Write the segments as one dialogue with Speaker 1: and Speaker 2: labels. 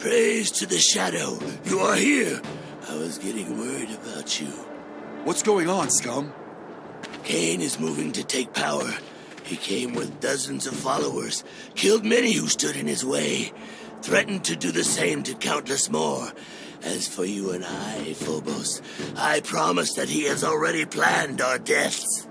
Speaker 1: Praise to the Shadow. You are here. I was getting worried about you.
Speaker 2: What's going on, scum?
Speaker 1: Cain is moving to take power. He came with dozens of followers, killed many who stood in his way, threatened to do the same to countless more. As for you and I, Phobos, I promise that he has already planned our deaths.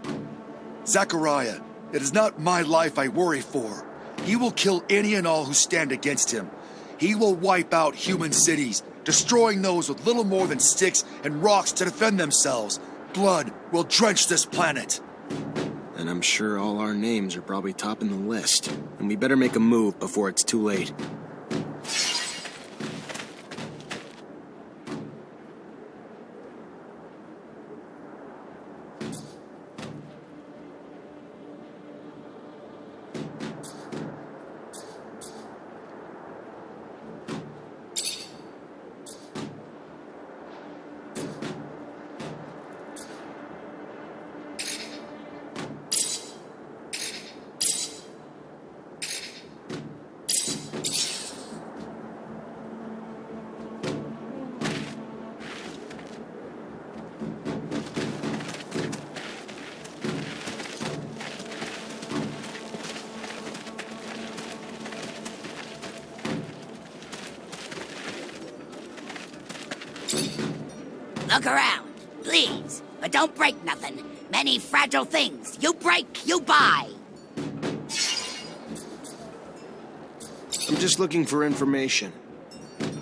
Speaker 2: Zachariah, it is not my life I worry for. He will kill any and all who stand against him. He will wipe out human cities, destroying those with little more than sticks and rocks to defend themselves. Blood will drench this planet.
Speaker 3: And I'm sure all our names are probably topping the list. And we better make a move before it's too late.
Speaker 4: Look around, please, but don't break nothing. Many fragile things. You break, you buy.
Speaker 3: I'm just looking for information.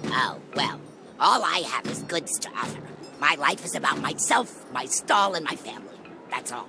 Speaker 4: Oh, well, all I have is goods to offer. My life is about myself, my stall, and my family. That's all.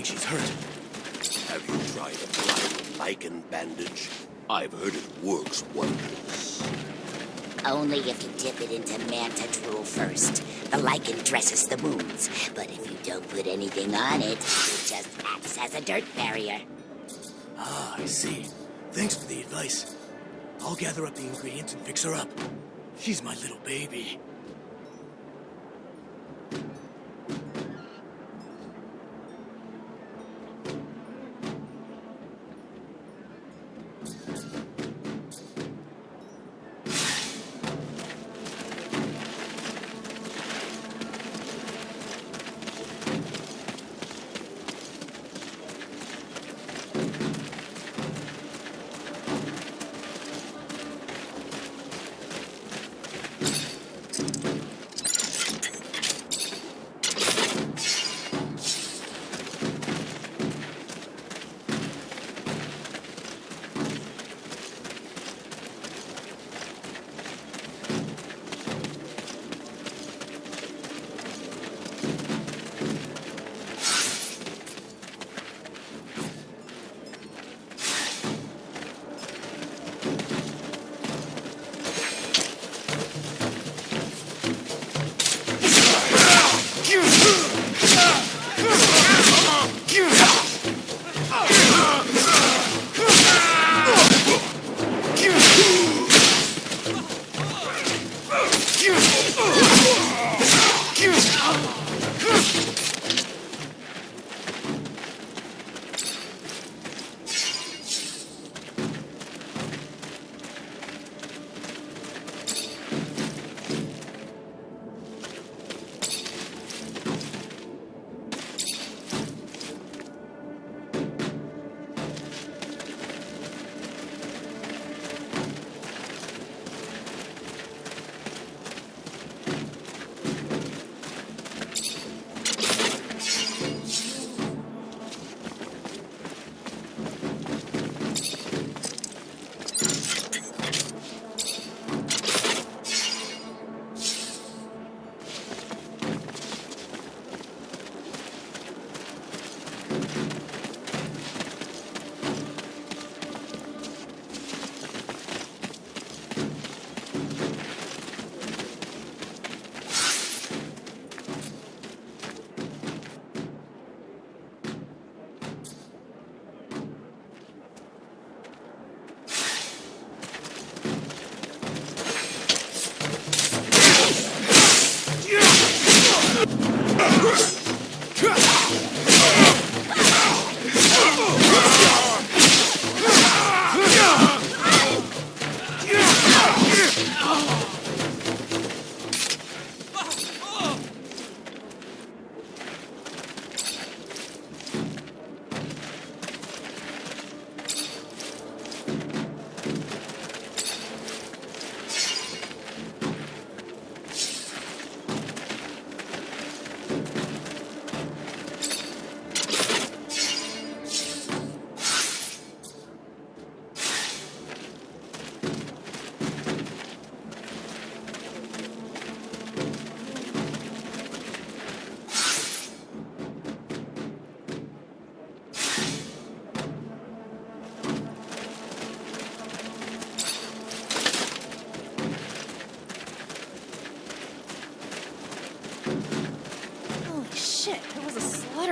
Speaker 1: She's hurt.
Speaker 5: Have you tried applying a lichen bandage? I've heard it works wonders.
Speaker 4: Only if you dip it into manta drool first. The lichen dresses the wounds, but if you don't put anything on it, it just acts as a dirt barrier.
Speaker 1: Ah, I see. Thanks for the advice. I'll gather up the ingredients and fix her up. She's my little baby.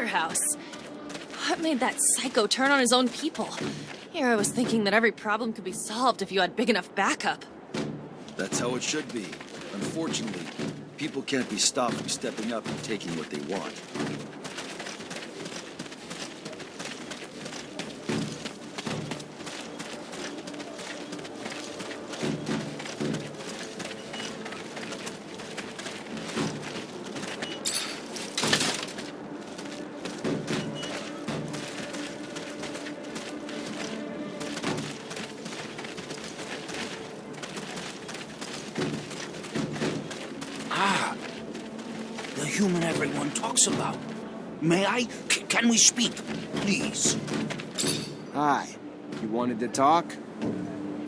Speaker 6: House. What made that psycho turn on his own people? Here I was thinking that every problem could be solved if you had big enough backup.
Speaker 2: That's how it should be. Unfortunately, people can't be stopped from stepping up and taking what they want.
Speaker 7: Human everyone talks about. May I? Can we speak, please?
Speaker 3: Hi. You wanted to talk?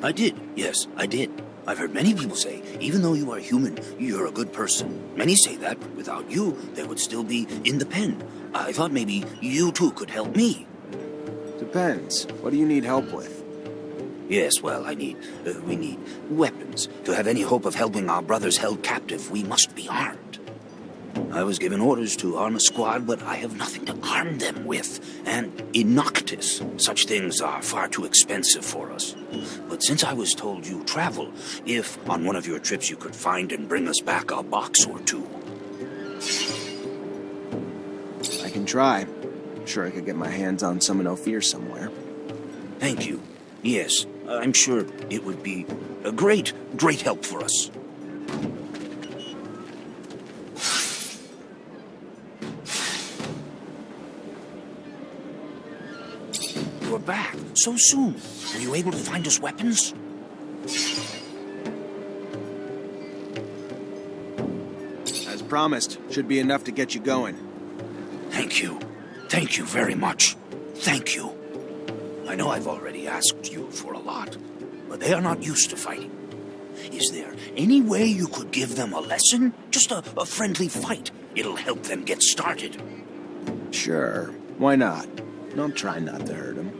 Speaker 7: I did. Yes, I did. I've heard many people say, even though you are human, you're a good person. Many say that without you, they would still be in the pen. I thought maybe you too could help me.
Speaker 3: Depends. What do you need help with?
Speaker 7: Yes, well, we need weapons. To have any hope of helping our brothers held captive, we must be armed. I was given orders to arm a squad, but I have nothing to arm them with. And in Noctis, such things are far too expensive for us. But since I was told you travel, if on one of your trips you could find and bring us back a box or two.
Speaker 3: I can try. Sure I could get my hands on some in Ophir somewhere.
Speaker 7: Thank you. Yes, I'm sure it would be a great help for us. You're back so soon. Were you able to find us weapons?
Speaker 3: As promised, should be enough to get you going.
Speaker 7: Thank you. Thank you very much. Thank you. I know I've already asked you for a lot, but they are not used to fighting. Is there any way you could give them a lesson? Just a friendly fight. It'll help them get started.
Speaker 3: Sure, why not? I'll try not to hurt him.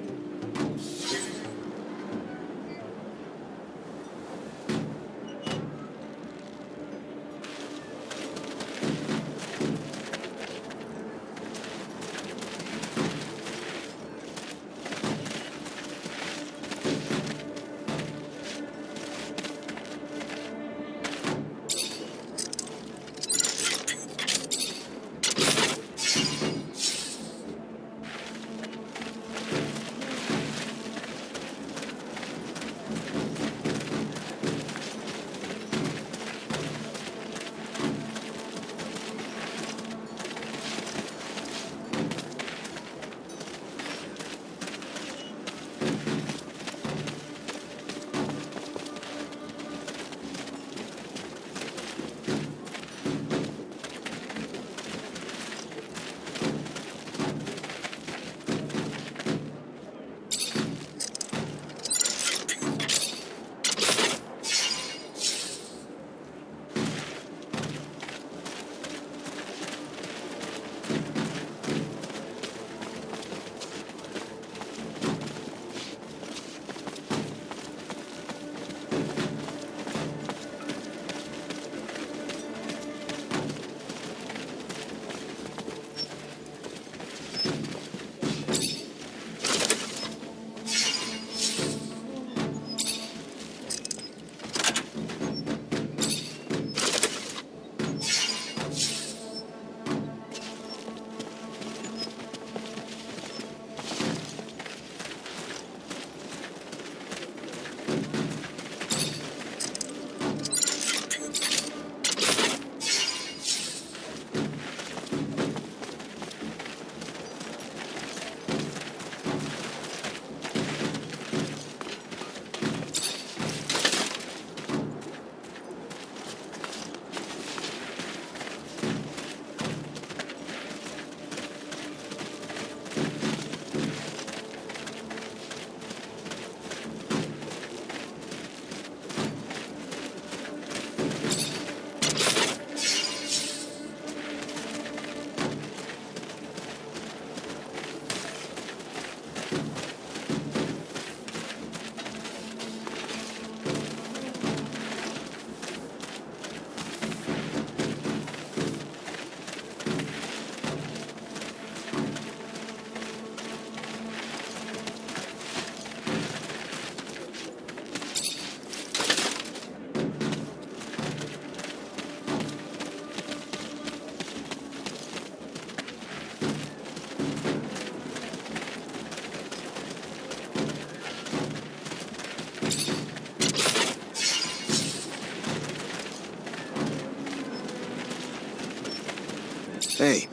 Speaker 3: Hey,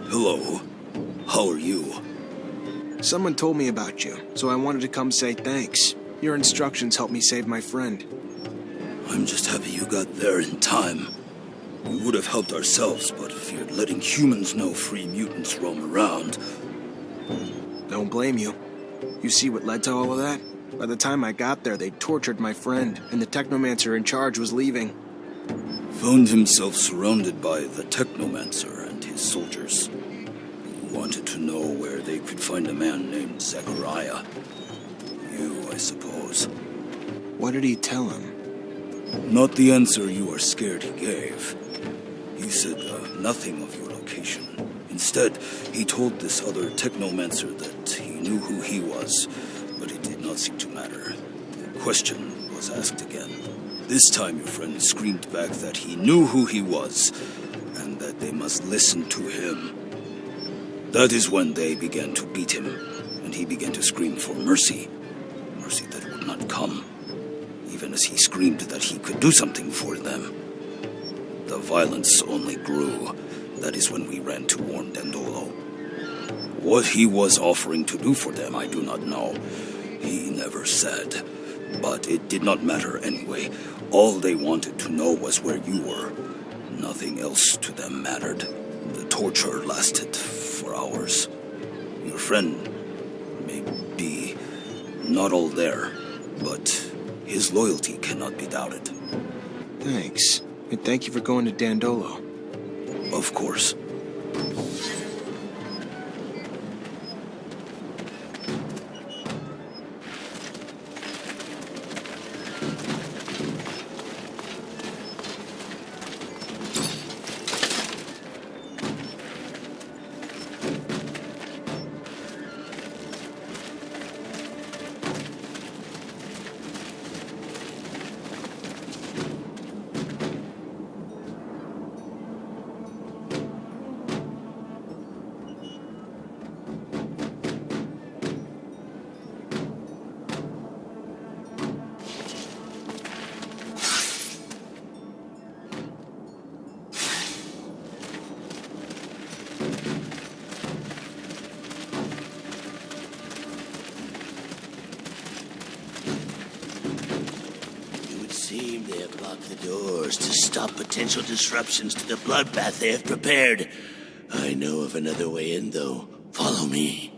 Speaker 5: Hello. How are you?
Speaker 3: someone told me about you, so I wanted to come say thanks. Your instructions helped me save my friend.
Speaker 5: I'm just happy you got there in time. We would have helped ourselves, but feared letting humans know free mutants roam around.
Speaker 3: Don't blame you. You see what led to all of that? By the time I got there, they'd tortured my friend, and the Technomancer in charge was leaving.
Speaker 5: Found himself surrounded by the Technomancer and his soldiers. Wanted to know where they could find a man named Zechariah. You, I suppose.
Speaker 3: What did he tell him?
Speaker 5: Not the answer you are scared he gave. He said nothing of your location. Instead, he told this other Technomancer that he knew who he was, but it did not seem to matter. The question was asked again. This time your friend screamed back that he knew who he was, and that they must listen to him. That is when they began to beat him, and he began to scream for mercy. Mercy that would not come, even as he screamed that he could do something for them. The violence only grew. That is when we ran to warn Dandolo. What he was offering to do for them, I do not know. He never said. But it did not matter anyway. All they wanted to know was where you were. Nothing else to them mattered. The torture lasted for hours. Your friend may be not all there, but his loyalty cannot be doubted.
Speaker 3: Thanks. And thank you for going to Dandolo.
Speaker 5: Of course.
Speaker 1: They have blocked the doors to stop potential disruptions to the bloodbath they have prepared. I know of another way in, though. Follow me.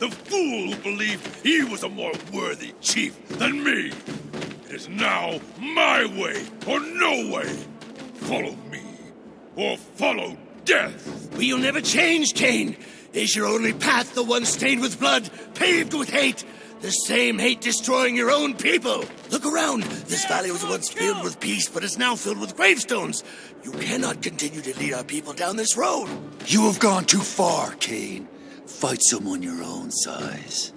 Speaker 8: the fool who believed he was a more worthy chief than me. It is now my way or no way. Follow me, or follow death.
Speaker 1: But you'll never change, Cain. Is your only path the one stained with blood, paved with hate? The same hate destroying your own people. Look around. This valley was once filled with peace, but is now filled with gravestones. You cannot continue to lead our people down this road.
Speaker 2: You have gone too far, Cain. Fight someone your own size.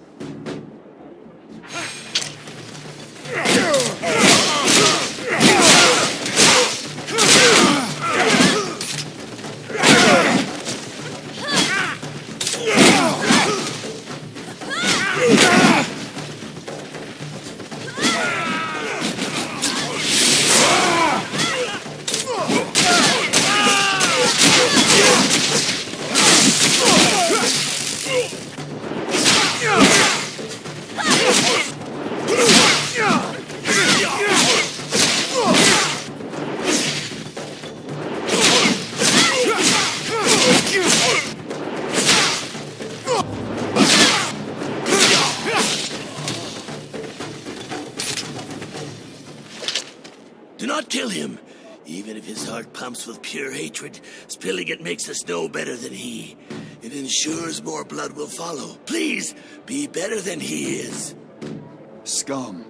Speaker 1: Do not kill him. Even if his heart pumps with pure hatred, spilling it makes us no better than he. It ensures more blood will follow. Please, be better than he is.
Speaker 2: Scum.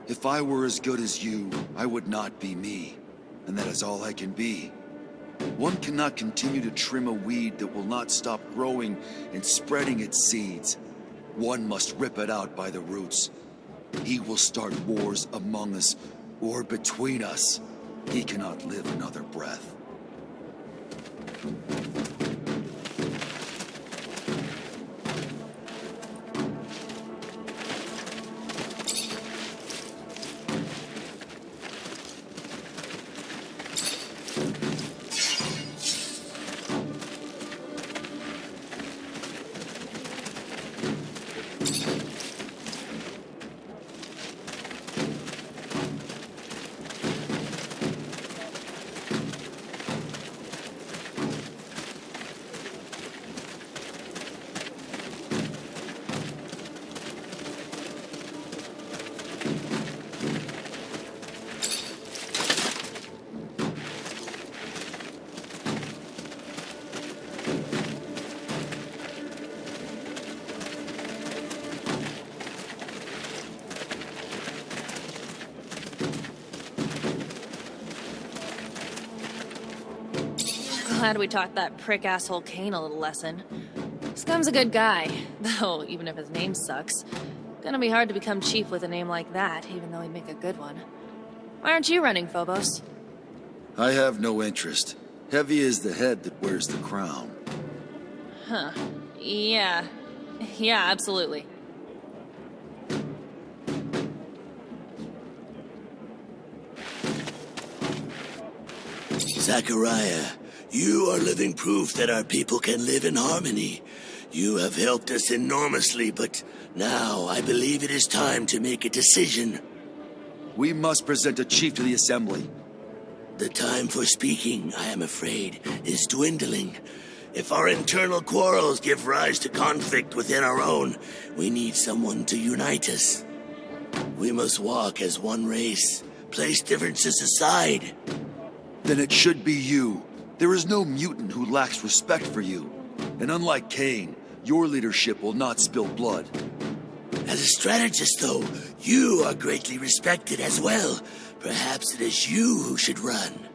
Speaker 2: If I were as good as you, I would not be me. And that is all I can be. One cannot continue to trim a weed that will not stop growing and spreading its seeds. One must rip it out by the roots. He will start wars among us, or between us. He cannot live another breath.
Speaker 6: Glad we taught that prick asshole Cain a little lesson. Scum's a good guy, though even if his name sucks. Gonna be hard to become chief with a name like that, even though he'd make a good one. Why aren't you running, Phobos?
Speaker 2: I have no interest. Heavy is the head that wears the crown.
Speaker 6: Huh. Yeah, absolutely.
Speaker 1: Zachariah, you are living proof that our people can live in harmony. You have helped us enormously, but now I believe it is time to make a decision.
Speaker 2: We must present a chief to the assembly.
Speaker 1: The time for speaking, I am afraid, is dwindling. If our internal quarrels give rise to conflict within our own, we need someone to unite us. We must walk as one race, place differences aside.
Speaker 2: Then it should be you. There is no mutant who lacks respect for you. And unlike Cain, your leadership will not spill blood.
Speaker 1: As a strategist, though, you are greatly respected as well. Perhaps it is you who should run.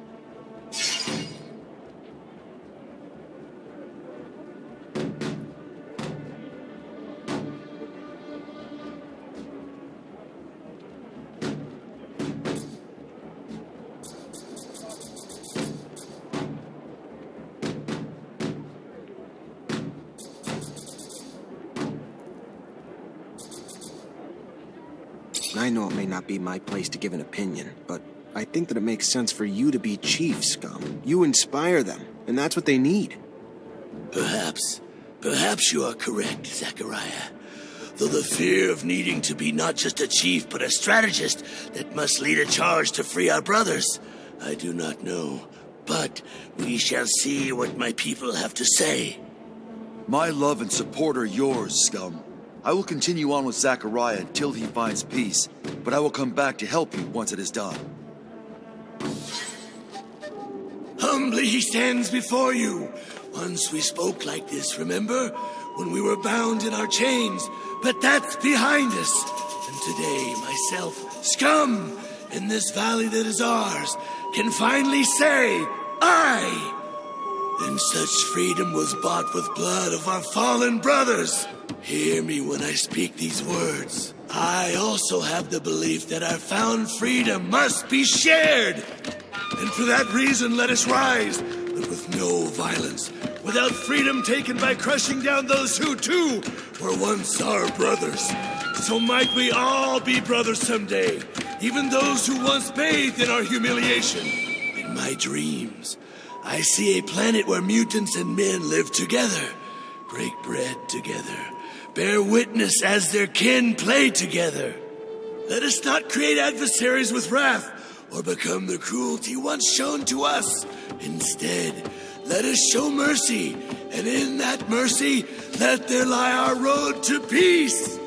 Speaker 3: I know it may not be my place to give an opinion, but I think that it makes sense for you to be chief, Scum. You inspire them, and that's what they need.
Speaker 1: Perhaps you are correct, Zachariah. Though the fear of needing to be not just a chief, but a strategist that must lead a charge to free our brothers, I do not know. But we shall see what my people have to say.
Speaker 2: My love and support are yours, Scum. I will continue on with Zachariah until he finds peace, but I will come back to help you once it is done.
Speaker 1: Humbly he stands before you. Once we spoke like this, remember? When we were bound in our chains. But that's behind us. And today, myself, scum, in this valley that is ours, can finally say, I! And such freedom was bought with blood of our fallen brothers. Hear me when I speak these words. I also have the belief that our found freedom must be shared. And for that reason, let us rise, but with no violence, without freedom taken by crushing down those who, too, were once our brothers. So might we all be brothers someday, even those who once bathed in our humiliation. In my dreams, I see a planet where mutants and men live together, break bread together, bear witness as their kin play together. Let us not create adversaries with wrath, or become the cruelty once shown to us. Instead, let us show mercy, and in that mercy, let there lie our road to peace.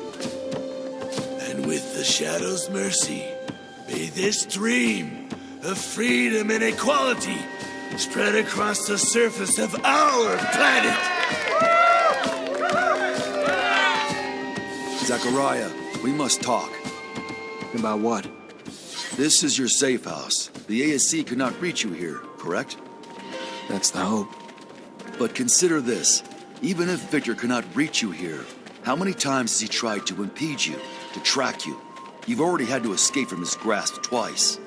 Speaker 1: And with the shadow's mercy, may this dream of freedom and equality spread across the surface of our planet.
Speaker 2: Zachariah, we must talk.
Speaker 3: About what?
Speaker 2: This is your safe house. The ASC could not reach you here, correct?
Speaker 3: That's the hope.
Speaker 2: But consider this. Even if Victor cannot reach you here, how many times has he tried to impede you, to track you? You've already had to escape from his grasp twice.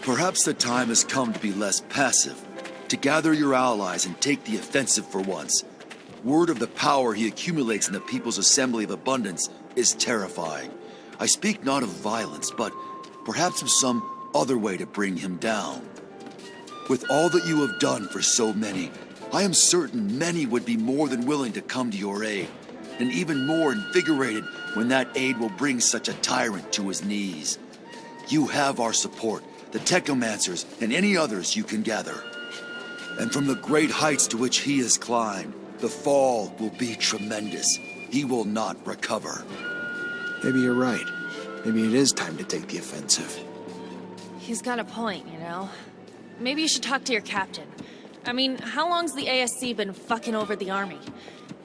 Speaker 2: Perhaps the time has come to be less passive, to gather your allies and take the offensive for once. Word of the power he accumulates in the People's Assembly of Abundance is terrifying. I speak not of violence, but perhaps of some other way to bring him down. With all that you have done for so many, I am certain many would be more than willing to come to your aid, and even more invigorated when that aid will bring such a tyrant to his knees. You have our support, the Technomancers, and any others you can gather. And from the great heights to which he has climbed, the fall will be tremendous. He will not recover.
Speaker 3: Maybe you're right. Maybe it is time to take the offensive.
Speaker 6: He's got a point, you know? Maybe you should talk to your captain. I mean, how long's the ASC been fucking over the army?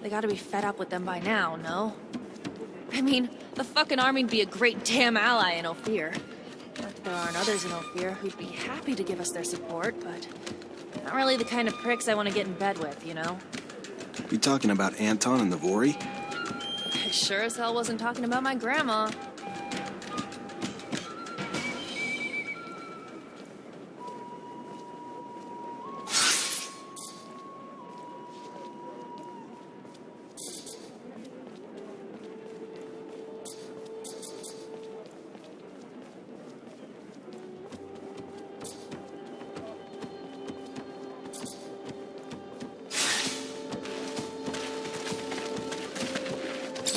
Speaker 6: They gotta be fed up with them by now, no? I mean, the fucking army'd be a great damn ally in Ophir. Not that there aren't others in Ophir who'd be happy to give us their support, but not really the kind of pricks I want to get in bed with, you know?
Speaker 3: You talking about Anton and the Vori?
Speaker 6: I sure as hell wasn't talking about my grandma.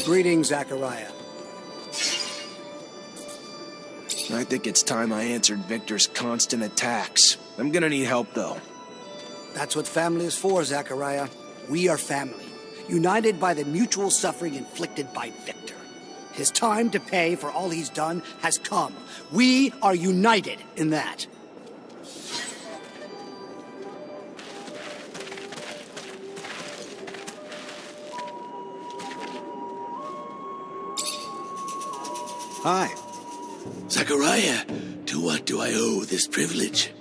Speaker 9: Greetings, Zachariah.
Speaker 3: I think it's time I answered Victor's constant attacks. I'm gonna need help, though.
Speaker 9: That's what family is for, Zachariah. We are family, united by the mutual suffering inflicted by Victor. His time to pay for all he's done has come. We are united in that.
Speaker 3: Hi.
Speaker 1: Zachariah, to what do I owe this privilege?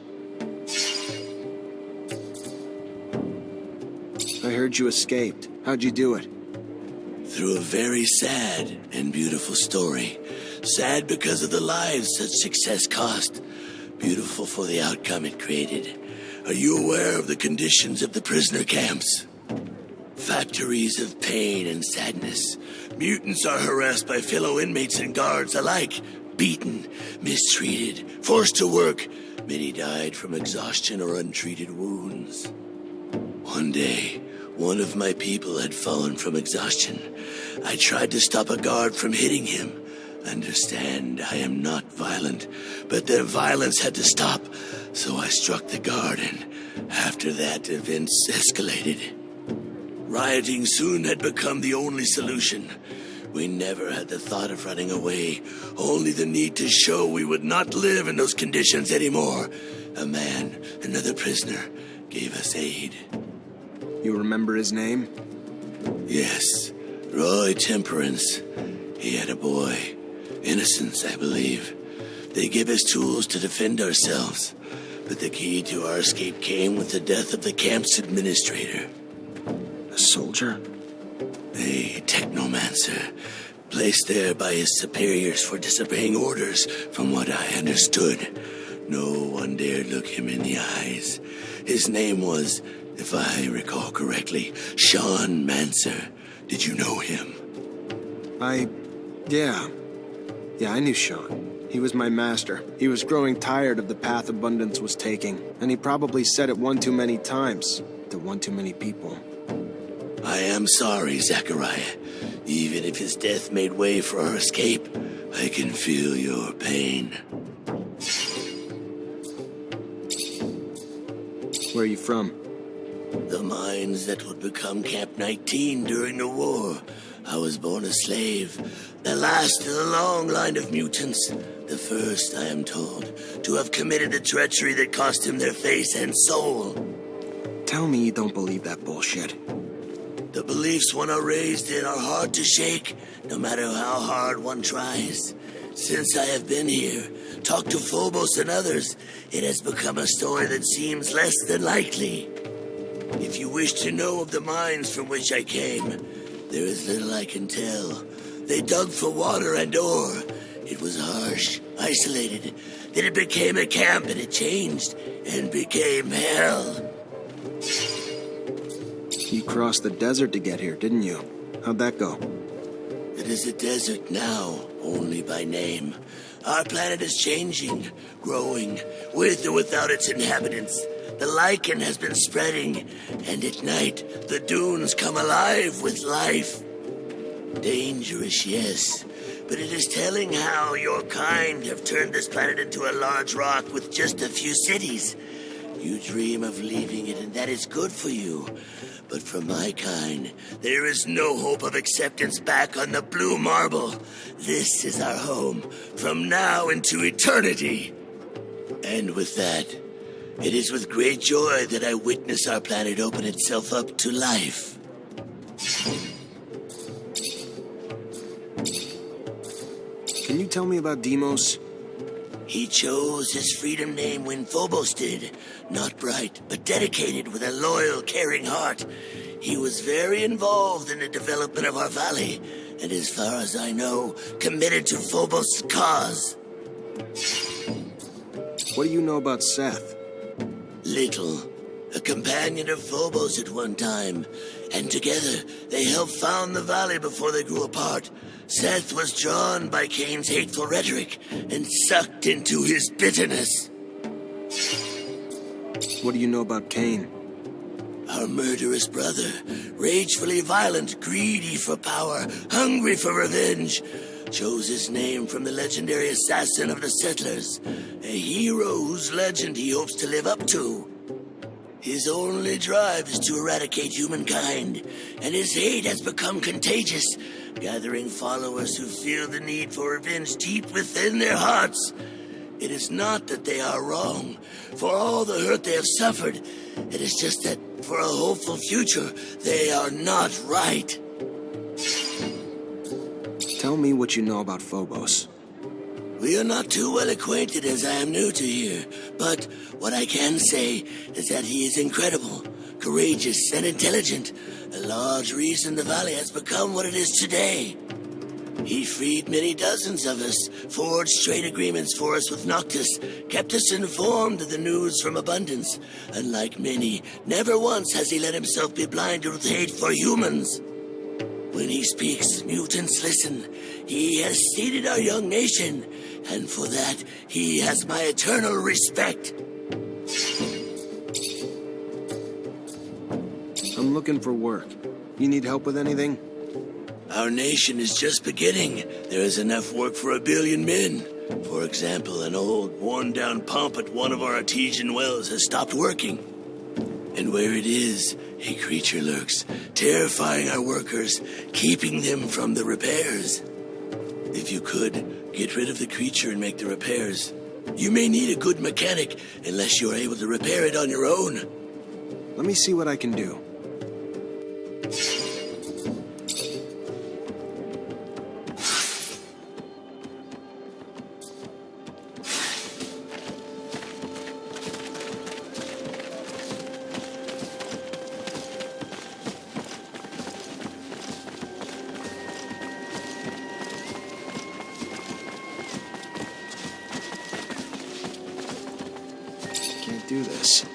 Speaker 3: I heard you escaped. How'd you do it?
Speaker 1: Through a very sad and beautiful story. Sad because of the lives such success cost. Beautiful for the outcome it created. Are you aware of the conditions of the prisoner camps? Factories of pain and sadness. Mutants are harassed by fellow inmates and guards alike. Beaten, mistreated, forced to work. Many died from exhaustion or untreated wounds. One day, one of my people had fallen from exhaustion. I tried to stop a guard from hitting him. Understand, I am not violent, but their violence had to stop, so I struck the guard, and after that, events escalated. Rioting soon had become the only solution. We never had the thought of running away, only the need to show we would not live in those conditions anymore. A man, another prisoner, gave us aid.
Speaker 3: You remember his name?
Speaker 1: Yes, Roy Temperance. He had a boy. Innocence, I believe. They gave us tools to defend ourselves, but the key to our escape came with the death of the camp's administrator.
Speaker 3: A soldier?
Speaker 1: A Technomancer, placed there by his superiors for disobeying orders, from what I understood. No one dared look him in the eyes. His name was, if I recall correctly, Sean Mancer. Did you know him?
Speaker 3: Yeah, I knew Sean. He was my master. He was growing tired of the path Abundance was taking, and he probably said it one too many times to one too many people.
Speaker 1: I am sorry, Zachariah. Even if his death made way for our escape, I can feel your pain.
Speaker 3: Where are you from?
Speaker 1: The mines that would become Camp 19 during the war. I was born a slave, the last of a long line of mutants. The first, I am told, to have committed the treachery that cost him their face and soul.
Speaker 3: Tell me you don't believe that bullshit.
Speaker 1: The beliefs one are raised in are hard to shake, no matter how hard one tries. Since I have been here, talked to Phobos and others, it has become a story that seems less than likely. If you wish to know of the mines from which I came, there is little I can tell. They dug for water and ore. It was harsh, isolated. Then it became a camp and it changed and became hell.
Speaker 3: You crossed the desert to get here, didn't you? How'd that go?
Speaker 1: It is a desert now, only by name. Our planet is changing, growing, with or without its inhabitants. The lichen has been spreading, and at night, the dunes come alive with life. Dangerous, yes, but it is telling how your kind have turned this planet into a large rock with just a few cities. You dream of leaving it, and that is good for you. But for my kind, there is no hope of acceptance back on the blue marble. This is our home, from now into eternity. And with that, it is with great joy that I witness our planet open itself up to life.
Speaker 3: Can you tell me about Deimos?
Speaker 1: He chose his freedom name when Phobos did. Not bright, but dedicated with a loyal, caring heart. He was very involved in the development of our valley, and as far as I know, committed to Phobos' cause.
Speaker 3: What do you know about Seth?
Speaker 1: Little. A companion of Phobos at one time, and together they helped found the valley before they grew apart. Seth was drawn by Cain's hateful rhetoric and sucked into his bitterness.
Speaker 3: What do you know about Cain?
Speaker 1: Our murderous brother, ragefully violent, greedy for power, hungry for revenge, chose his name from the legendary assassin of the settlers, a hero whose legend he hopes to live up to. His only drive is to eradicate humankind, and his hate has become contagious, gathering followers who feel the need for revenge deep within their hearts. It is not that they are wrong, for all the hurt they have suffered. It is just that, for a hopeful future, they are not right.
Speaker 3: Tell me what you know about Phobos.
Speaker 1: We are not too well acquainted as I am new to here, but what I can say is that he is incredible, courageous, and intelligent, a large reason the valley has become what it is today. He freed many dozens of us, forged trade agreements for us with Noctis, kept us informed of the news from Abundance. Unlike many, never once has he let himself be blinded with hate for humans. When he speaks, mutants listen. He has seeded our young nation, and for that, he has my eternal respect.
Speaker 3: I'm looking for work. You need help with anything?
Speaker 1: Our nation is just beginning. There is enough work for 1 billion men. For example, an old, worn-down pump at one of our artesian wells has stopped working. And where it is, A creature lurks, terrifying our workers, keeping them from the repairs. If you could, get rid of the creature and make the repairs. You may need a good mechanic unless you're able to repair it on your own.
Speaker 3: Let me see what I can do. Can't do this.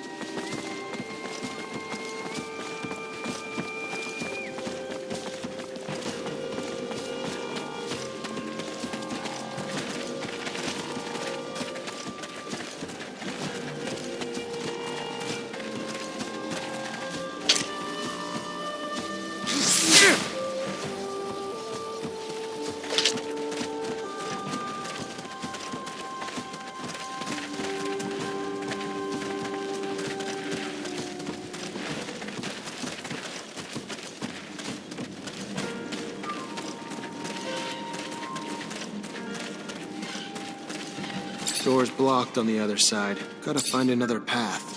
Speaker 3: Door's blocked on the other side. Gotta find another path.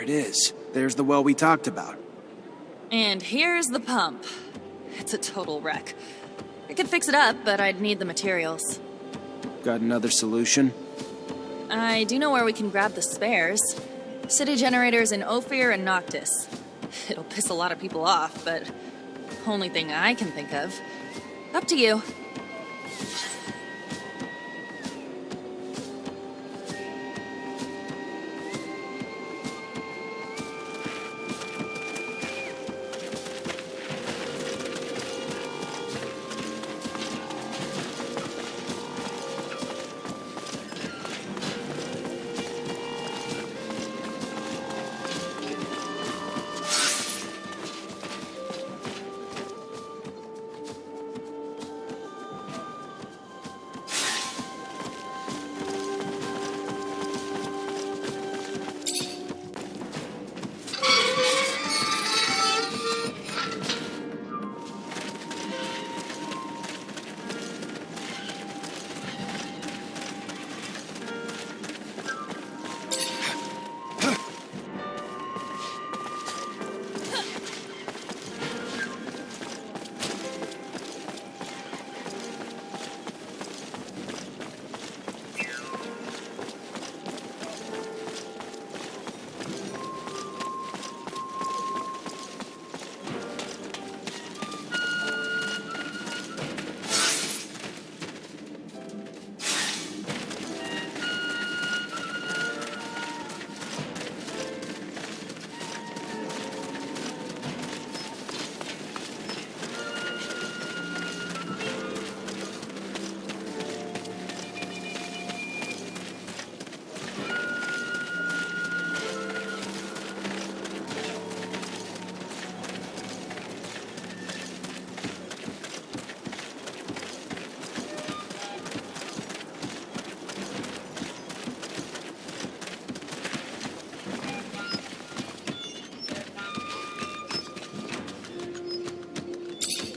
Speaker 3: it is. There's the well we talked about.
Speaker 6: And here's the pump. It's a total wreck. I could fix it up, but I'd need the materials.
Speaker 3: Got another solution?
Speaker 6: I do know where we can grab the spares. City generators in Ophir and Noctis. It'll piss a lot of people off, but only thing I can think of. Up to you.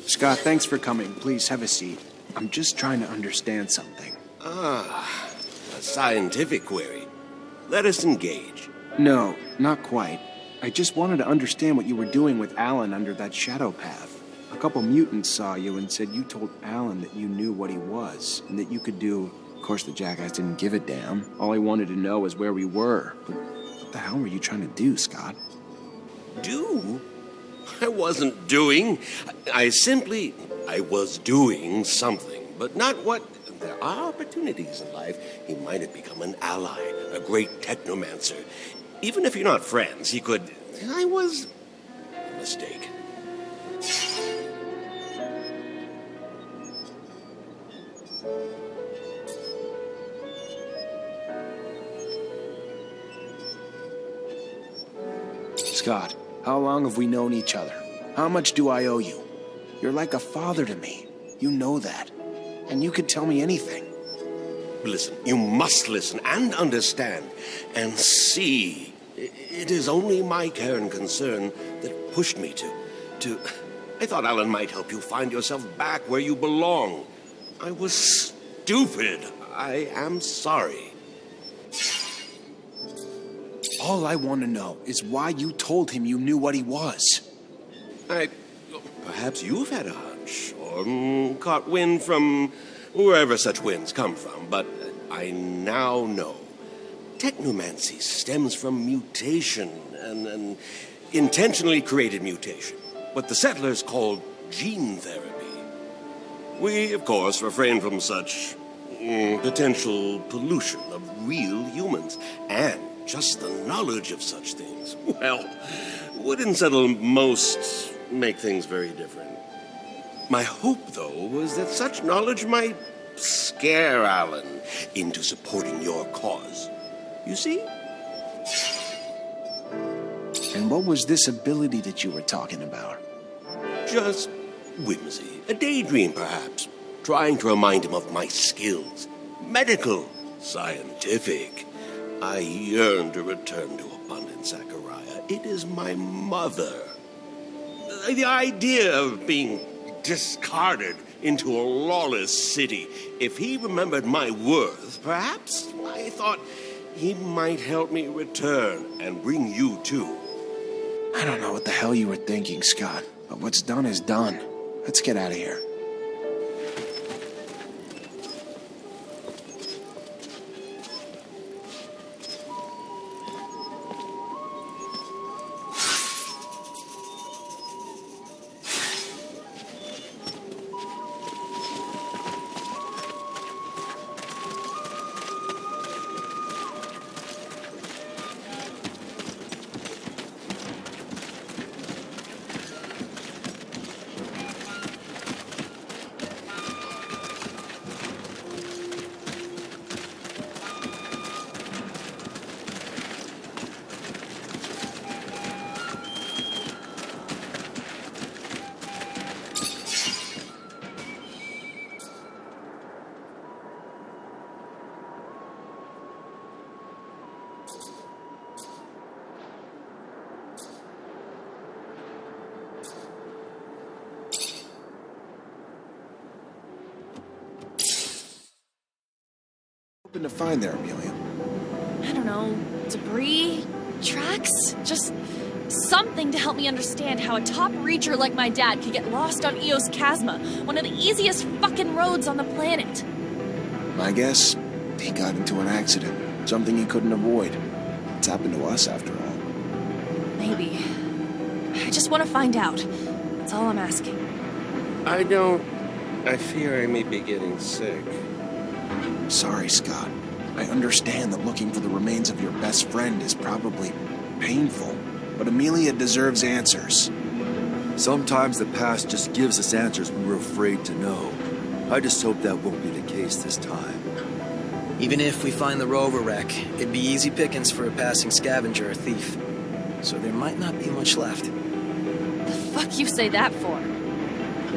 Speaker 3: Scott, thanks for coming. Please have a seat. I'm just trying to understand something.
Speaker 10: Ah, a scientific query. Let us engage.
Speaker 3: No, not quite. I just wanted to understand what you were doing with Alan under that shadow path. A couple mutants saw you and said you told Alan that you knew what he was, and that you could do... Of course, the jackass didn't give a damn. All he wanted to know was where we were. But what the hell were you trying to do, Scott?
Speaker 10: Do? I wasn't doing. I was doing something, but not what... There are opportunities in life. He might have become an ally, a great technomancer. Even if you're not friends, he could... I was... a mistake.
Speaker 3: Scott, how long have we known each other? How much do I owe you? You're like a father to me. You know that. And you could tell me anything.
Speaker 10: Listen, you must listen and understand and see. It is only my care and concern that pushed me to... I thought Alan might help you find yourself back where you belong. I was stupid. I am sorry.
Speaker 3: All I want to know is why you told him you knew what he was.
Speaker 10: Perhaps you've had a hunch, or caught wind from wherever such winds come from, but I now know. Technomancy stems from mutation, and intentionally created mutation, what the settlers called gene therapy. We, of course, refrain from such potential pollution of real humans, and just the knowledge of such things, well, wouldn't settle most make things very different. My hope, though, was that such knowledge might scare Alan into supporting your cause. You see?
Speaker 3: And what was this ability that you were talking about?
Speaker 10: Just whimsy. A daydream, perhaps. Trying to remind him of my skills. Medical. Scientific. I yearn to return to abundant Zachariah. It is my mother. The idea of being discarded into a lawless city. If he remembered my worth, perhaps, I thought, He might help me return and bring you too.
Speaker 3: I don't know what the hell you were thinking, Scott, but what's done is done. Let's get out of here. Hoping to find there, Amelia?
Speaker 6: I don't know, debris? Tracks? Just something to help me understand how a top reacher like my dad could get lost on Eos Chasma, one of the easiest fucking roads on the planet.
Speaker 3: I guess he got into an accident. Something he couldn't avoid. It's happened to us, after all.
Speaker 6: Maybe. I just want to find out. That's all I'm asking.
Speaker 10: I fear I may be getting sick.
Speaker 3: Sorry, Scott. I understand that looking for the remains of your best friend is probably painful, but Amelia deserves answers.
Speaker 2: Sometimes the past just gives us answers we were afraid to know. I just hope that won't be the case this time.
Speaker 11: Even if we find the rover wreck, it'd be easy pickings for a passing scavenger or thief. So there might not be much left.
Speaker 6: The fuck you say that for?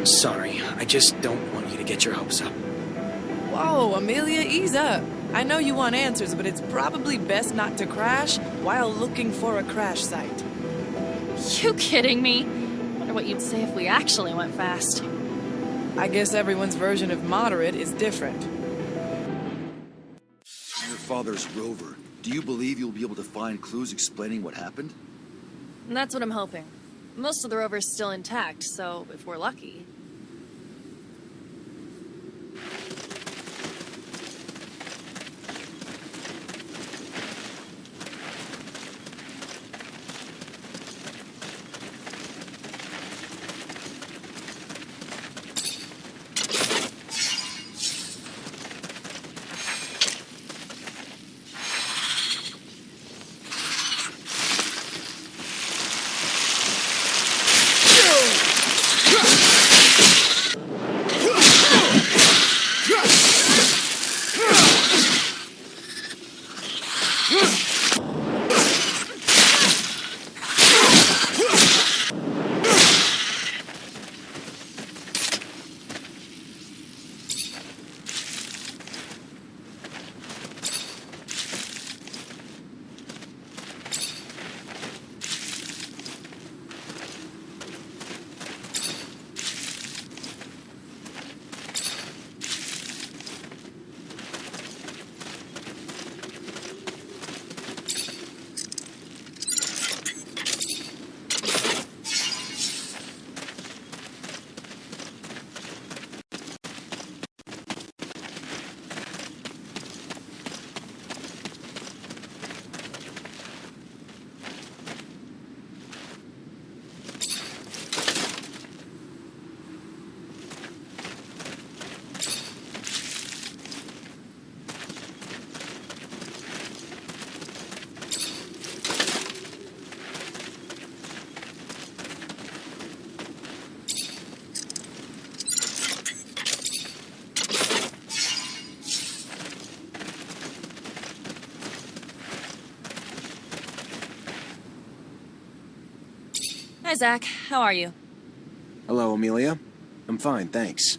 Speaker 11: Sorry, I just don't want you to get your hopes up.
Speaker 12: Whoa, Amelia, ease up. I know you want answers, but it's probably best not to crash while looking for a crash site.
Speaker 6: You kidding me? Wonder what you'd say if we actually went fast.
Speaker 12: I guess everyone's version of moderate is different.
Speaker 2: Your father's rover. Do you believe you'll be able to find clues explaining what happened?
Speaker 6: And that's what I'm hoping. Most of the rover's still intact, so if we're lucky... Hi, Zach. How are you?
Speaker 3: Hello, Amelia. I'm fine, thanks.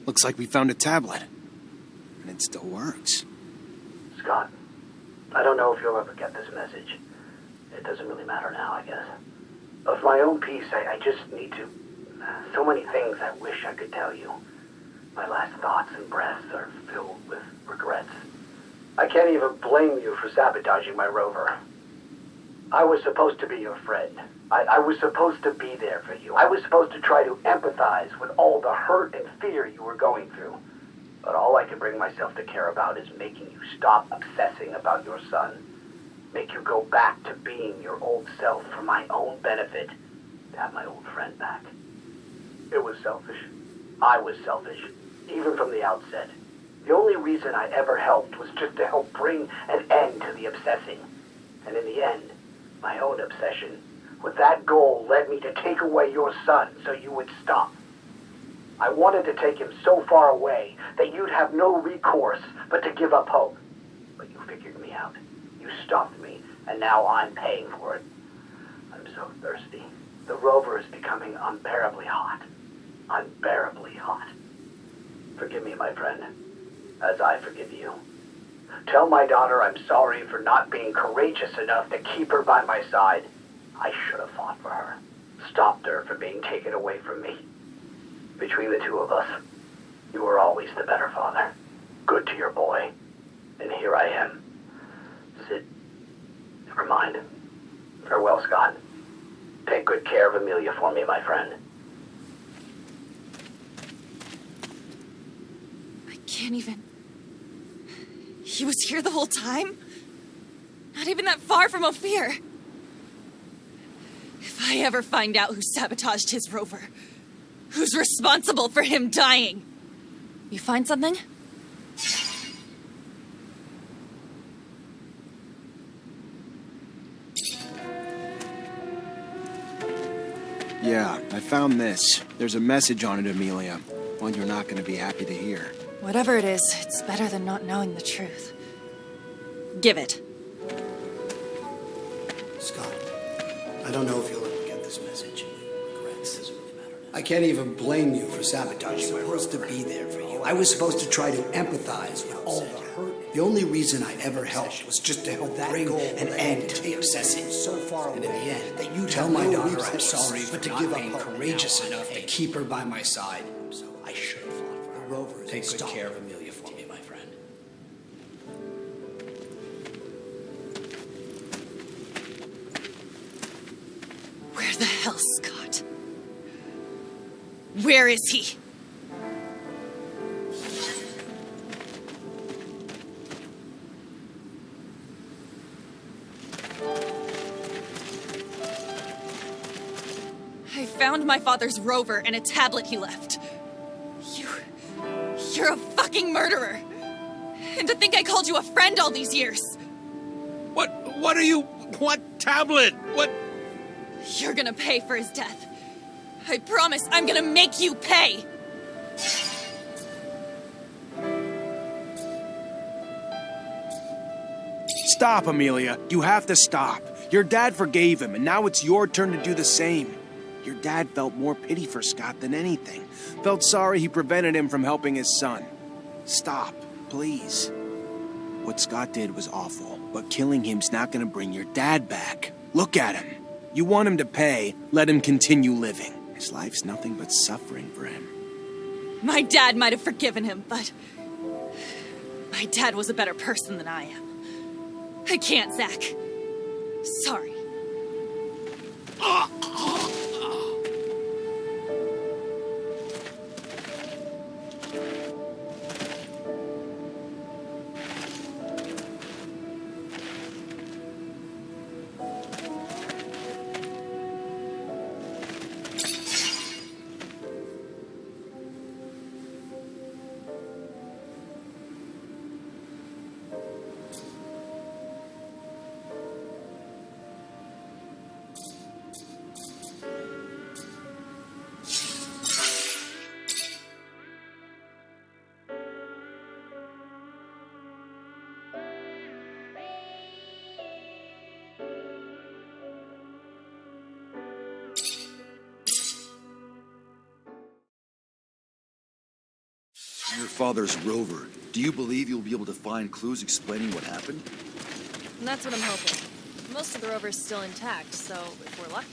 Speaker 3: Looks like we found a tablet. And it still works.
Speaker 9: Scott, I don't know if you'll ever get this message. It doesn't really matter now, I guess. Of my own peace, I just need to... So many things I wish I could tell you. My last thoughts and breaths are filled with regrets. I can't even blame you for sabotaging my rover. I was supposed to be your friend. I was supposed to be there for you. I was supposed to try to empathize with all the hurt and fear you were going through. But all I can bring myself to care about is making you stop obsessing about your son. Make you go back to being your old self for my own benefit. To have my old friend back. It was selfish. I was selfish. Even from the outset. The only reason I ever helped was just to help bring an end to the obsessing. And in the end, my own obsession with that goal led me to take away your son so you would stop. I wanted to take him so far away that you'd have no recourse but to give up hope. But you figured me out. You stopped me, and now I'm paying for it. I'm so thirsty. The rover is becoming unbearably hot. Unbearably hot. Forgive me, my friend, as I forgive you. Tell my daughter I'm sorry for not being courageous enough to keep her by my side. I should have fought for her. Stopped her from being taken away from me. Between the two of us, you were always the better father. Good to your boy. And here I am. Sid, never mind. Farewell, Scott. Take good care of Amelia for me, my friend.
Speaker 6: I can't even... He was here the whole time? Not even that far from Ophir. If I ever find out who sabotaged his rover, who's responsible for him dying? You find something?
Speaker 3: Yeah, I found this. There's a message on it, Amelia. One you're not going to be happy to hear.
Speaker 6: Whatever it is, it's better than not knowing the truth. Give it.
Speaker 9: Scott, I don't know if you'll ever get this message. Regrets. Doesn't really matter now. I can't even blame you for sabotaging my rover. I was supposed to be there for you. I was supposed to try to empathize with all the hurt. The only reason I ever helped was just to help bring an end to the obsessing. So far and in the end, that you tell my daughter I'm sorry, but to give up courageous enough to keep her by my side. So I should have fought for her. The rover. Take good care of Amelia for me, my friend.
Speaker 6: Where the hell, Scott? Where is he? I found my father's rover and a tablet he left. You're a fucking murderer. And to think I called you a friend all these years.
Speaker 8: What are you... What tablet? What...
Speaker 6: You're gonna pay for his death. I promise I'm gonna make you pay.
Speaker 3: Stop, Amelia. You have to stop. Your dad forgave him, and now it's your turn to do the same. Your dad felt more pity for Scott than anything. Felt sorry he prevented him from helping his son. Stop, please. What Scott did was awful, but killing him's not gonna bring your dad back. Look at him. You want him to pay, let him continue living. His life's nothing but suffering for him.
Speaker 6: My dad might have forgiven him, but... my dad was a better person than I am. I can't, Zach. Sorry.
Speaker 2: Your father's rover. Do you believe you'll be able to find clues explaining what happened?
Speaker 6: And that's what I'm hoping. Most of the rover's still intact, so if we're lucky.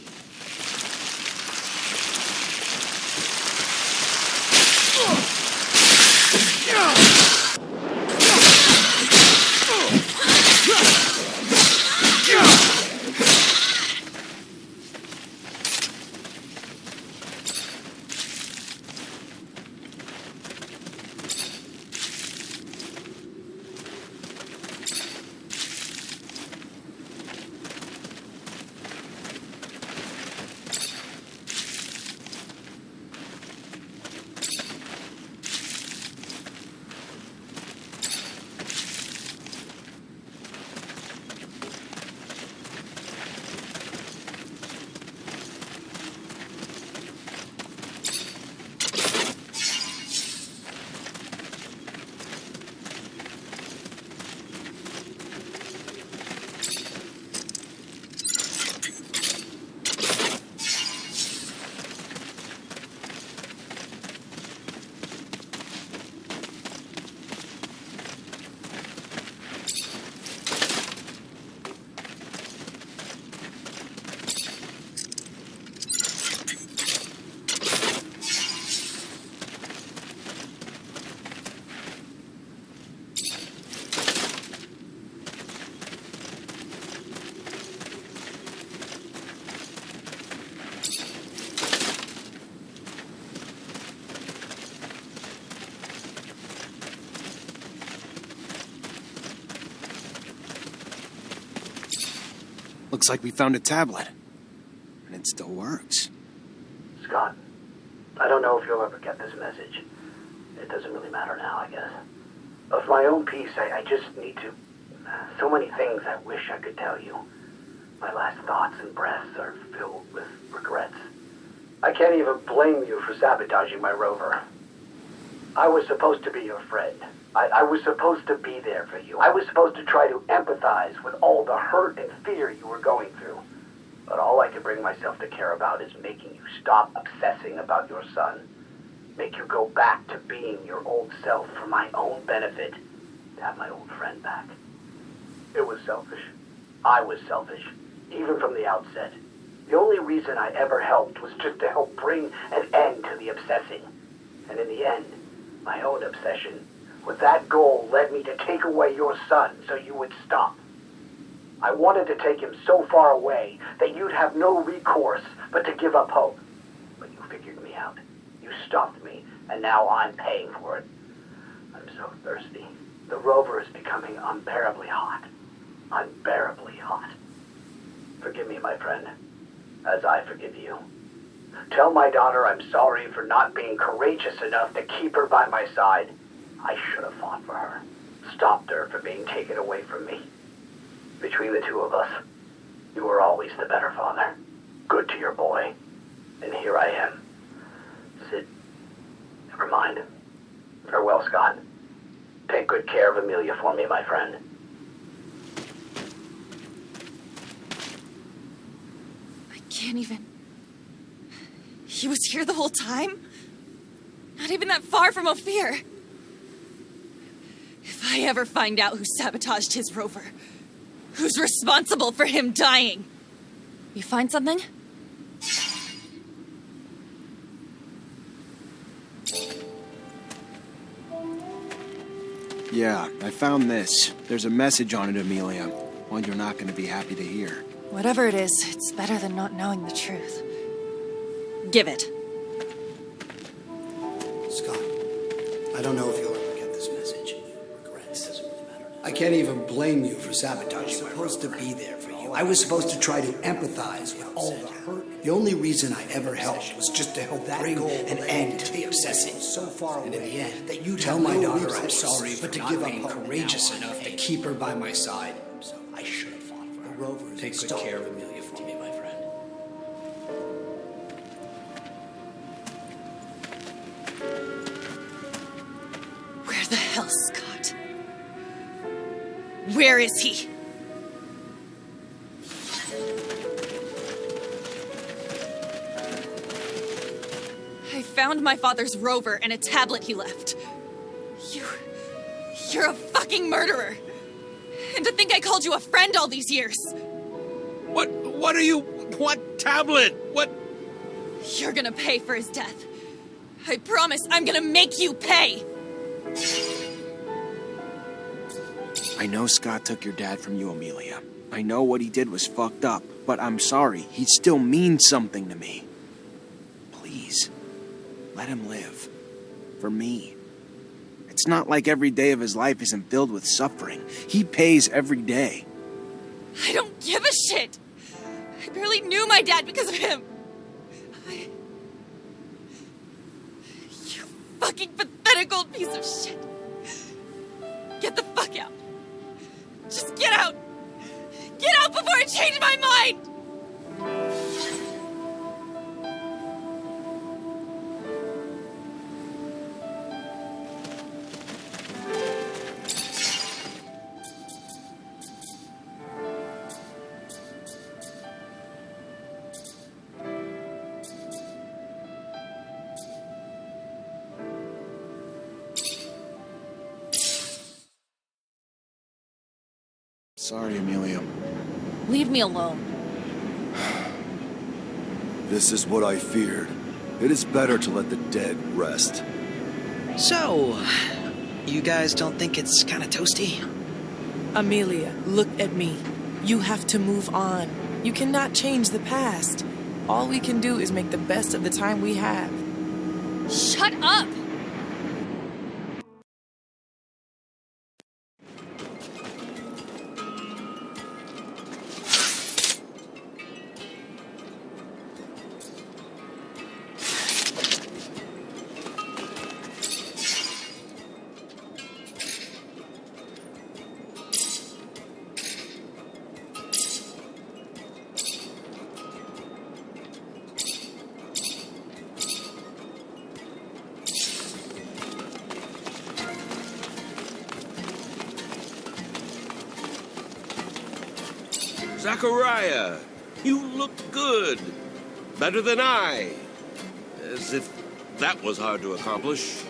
Speaker 3: Looks like we found a tablet. And it still works.
Speaker 9: Scott, I don't know if you'll ever get this message. It doesn't really matter now, I guess. But for my own peace, I just need to... So many things I wish I could tell you. My last thoughts and breaths are filled with regrets. I can't even blame you for sabotaging my rover. I was supposed to be your friend. I was supposed to be there for you. I was supposed to try to empathize with all the hurt and fear you were going through. But all I can bring myself to care about is making you stop obsessing about your son. Make you go back to being your old self for my own benefit. To have my old friend back. It was selfish. I was selfish. Even from the outset. The only reason I ever helped was just to help bring an end to the obsessing. And in the end, my own obsession with that goal led me to take away your son so you would stop. I wanted to take him so far away that you'd have no recourse but to give up hope. But you figured me out. You stopped me, and now I'm paying for it. I'm so thirsty. The rover is becoming unbearably hot. Unbearably hot. Forgive me, my friend, as I forgive you. Tell my daughter I'm sorry for not being courageous enough to keep her by my side. I should have fought for her, stopped her from being taken away from me. Between the two of us, you were always the better father. Good to your boy. And here I am. Sid, never mind. Farewell, Scott. Take good care of Amelia for me, my friend.
Speaker 6: I can't even... He was here the whole time? Not even that far from Ophir. If I ever find out who sabotaged his rover, who's responsible for him dying? You find something?
Speaker 3: Yeah, I found this. There's a message on it, Amelia. One you're not going to be happy to hear.
Speaker 6: Whatever it is, it's better than not knowing the truth. Give it.
Speaker 9: Scott, I don't know if you'll ever get this message. Regrets. Doesn't really matter. I can't even blame you for sabotaging. I was supposed to be there for you. I was supposed to try to empathize with all the hurt. The only reason I ever helped was just to help bring an end to the obsessing. So far away. And in the end, that you tell my daughter I'm sorry, but to give up courageous enough to keep her by my side. I should have fought for her. The rover. Take good care of Amelia for me, my friend.
Speaker 6: Where the hell, Scott? Where is he? I found my father's rover and a tablet he left. You're a fucking murderer! And to think I called you a friend all these years!
Speaker 10: What are you... What tablet? What...
Speaker 6: You're gonna pay for his death. I promise I'm gonna make you pay!
Speaker 3: I know Scott took your dad from you, Amelia. I know what he did was fucked up, but I'm sorry. He still means something to me. Please, let him live. For me. It's not like every day of his life isn't filled with suffering. He pays every day.
Speaker 6: I don't give a shit! I barely knew my dad because of him! You fucking pathetic old piece of shit! Get the fuck out! Just get out! Get out before I change my mind!
Speaker 3: Sorry, Amelia.
Speaker 6: Leave me alone.
Speaker 2: This is what I feared. It is better to let the dead rest.
Speaker 11: So, you guys don't think it's kind of toasty?
Speaker 12: Amelia, look at me. You have to move on. You cannot change the past. All we can do is make the best of the time we have.
Speaker 6: Shut up!
Speaker 10: Zachariah, you look good. Better than I. As if that was hard to accomplish.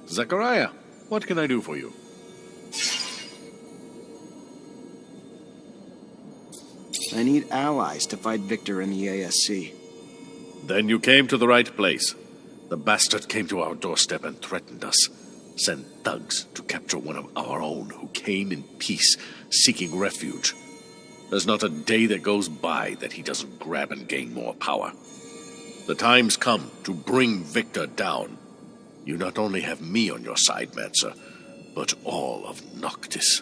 Speaker 13: Zechariah, what can I do for you?
Speaker 3: I need allies to fight Victor in the ASC.
Speaker 13: Then you came to the right place. The bastard came to our doorstep and threatened us. Sent thugs to capture one of our own who came in peace, seeking refuge. There's not a day that goes by that he doesn't grab and gain more power. The time's come to bring Victor down. You not only have me on your side, Mancer, but all of Noctis.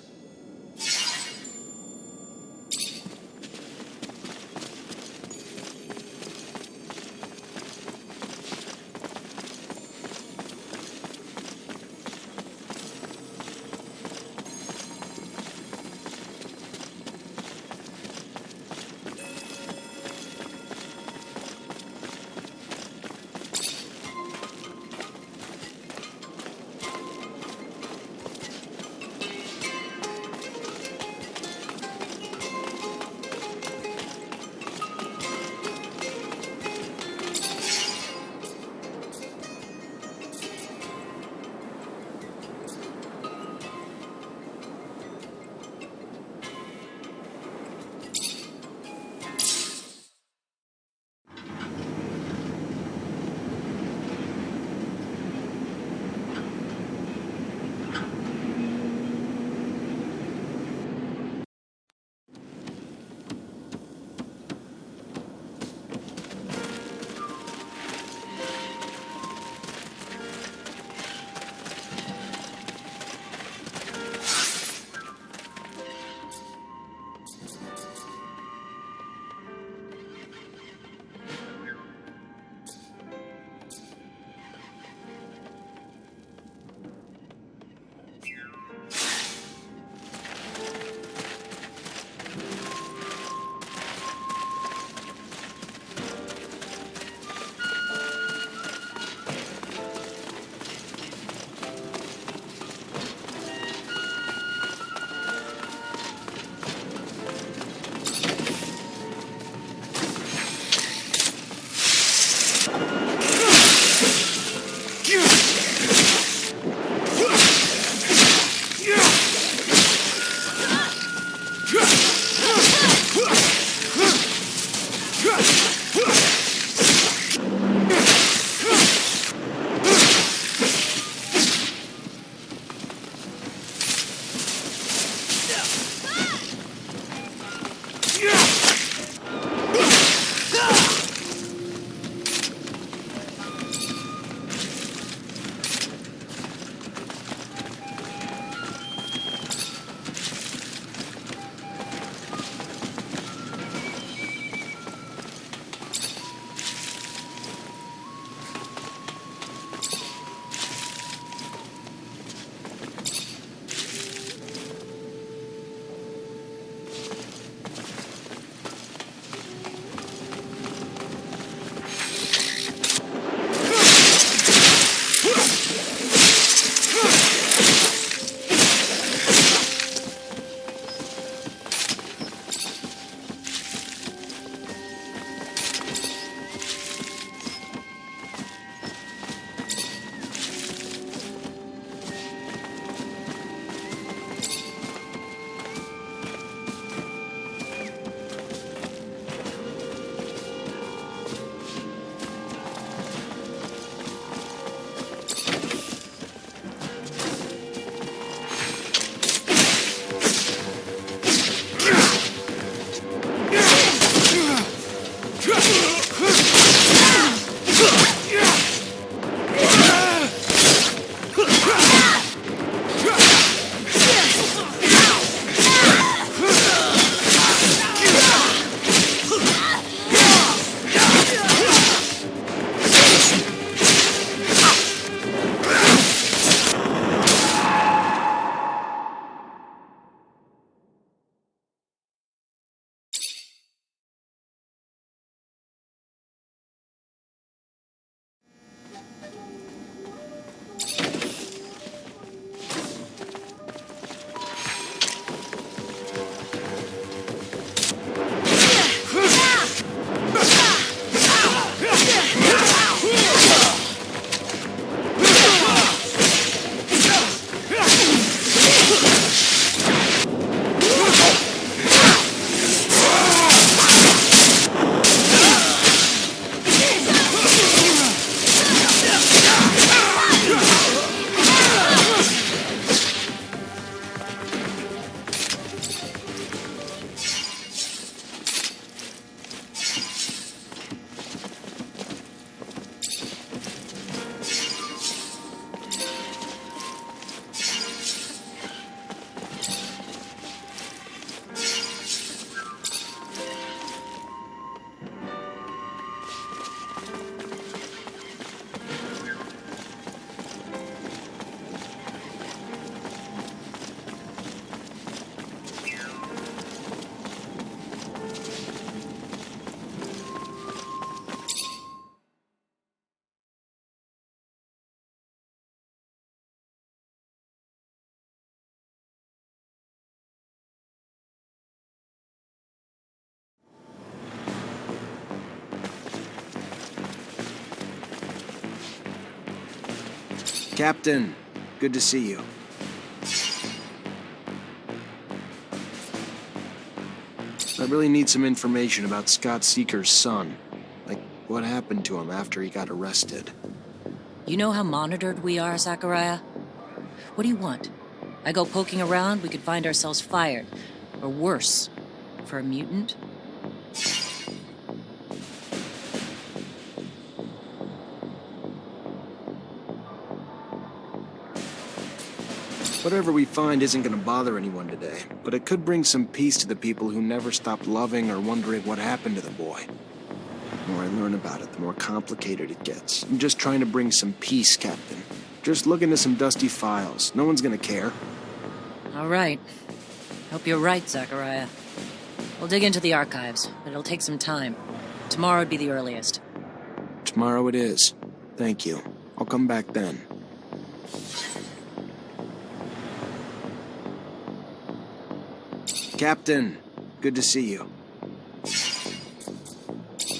Speaker 3: Captain, good to see you. I really need some information about Scott Seeker's son. Like, what happened to him after he got arrested?
Speaker 14: You know how monitored we are, Zachariah? What do you want? I go poking around, we could find ourselves fired. Or worse, for a mutant?
Speaker 3: Whatever we find isn't gonna bother anyone today, but it could bring some peace to the people who never stopped loving or wondering what happened to the boy. The more I learn about it, the more complicated it gets. I'm just trying to bring some peace, Captain. Just look into some dusty files. No one's gonna care.
Speaker 14: All right. Hope you're right, Zachariah. We'll dig into the archives, but it'll take some time. Tomorrow would be the earliest.
Speaker 3: Tomorrow it is. Thank you. I'll come back then. Captain, good to see you.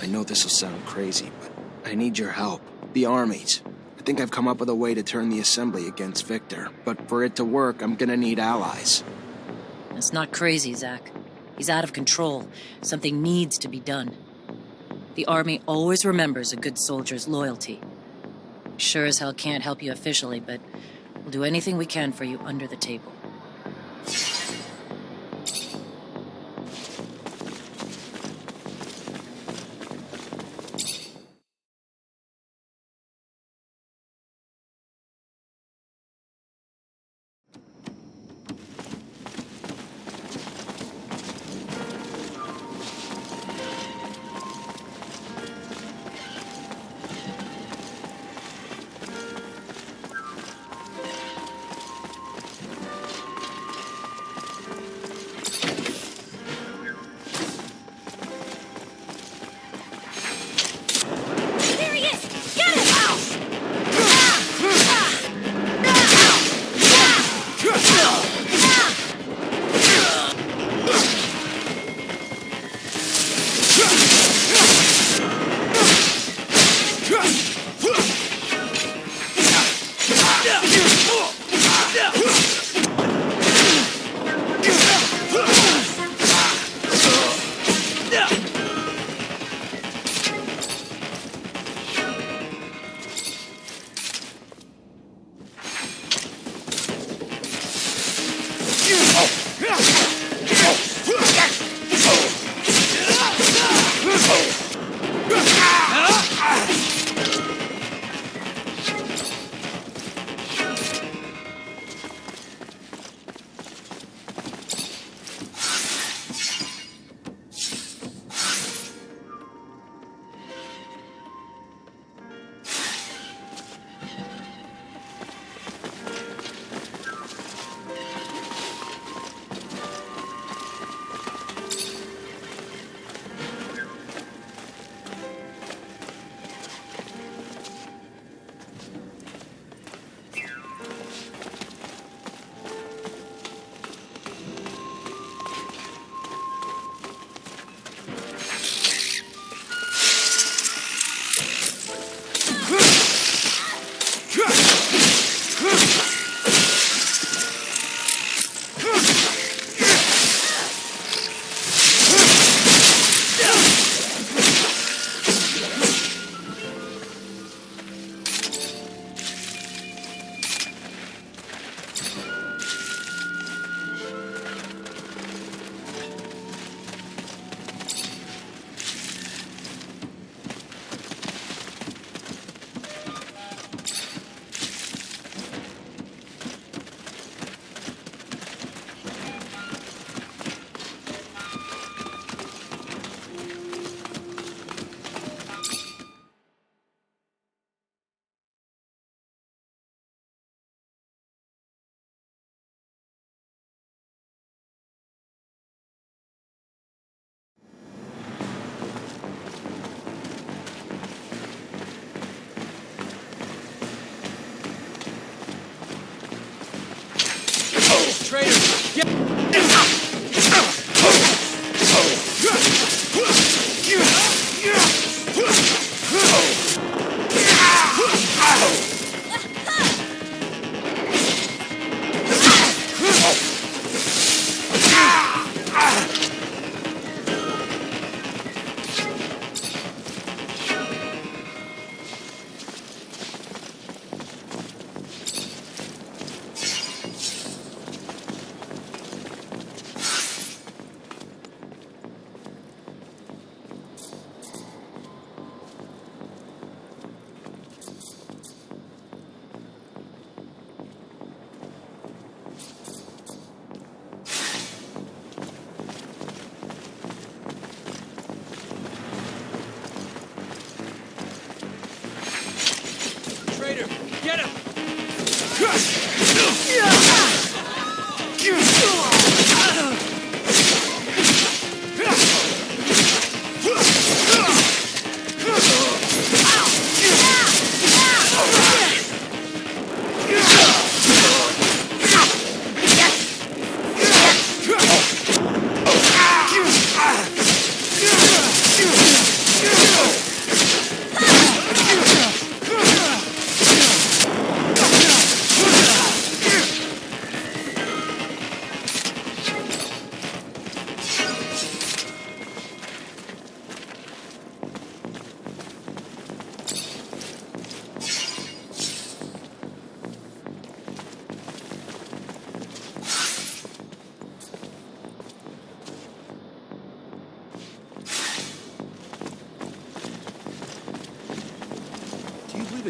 Speaker 3: I know this will sound crazy, but I need your help. The armies. I think I've come up with a way to turn the Assembly against Victor, but for it to work, I'm gonna need allies.
Speaker 14: It's not crazy, Zach. He's out of control. Something needs to be done. The Army always remembers a good soldier's loyalty. Sure as hell can't help you officially, but we'll do anything we can for you under the table.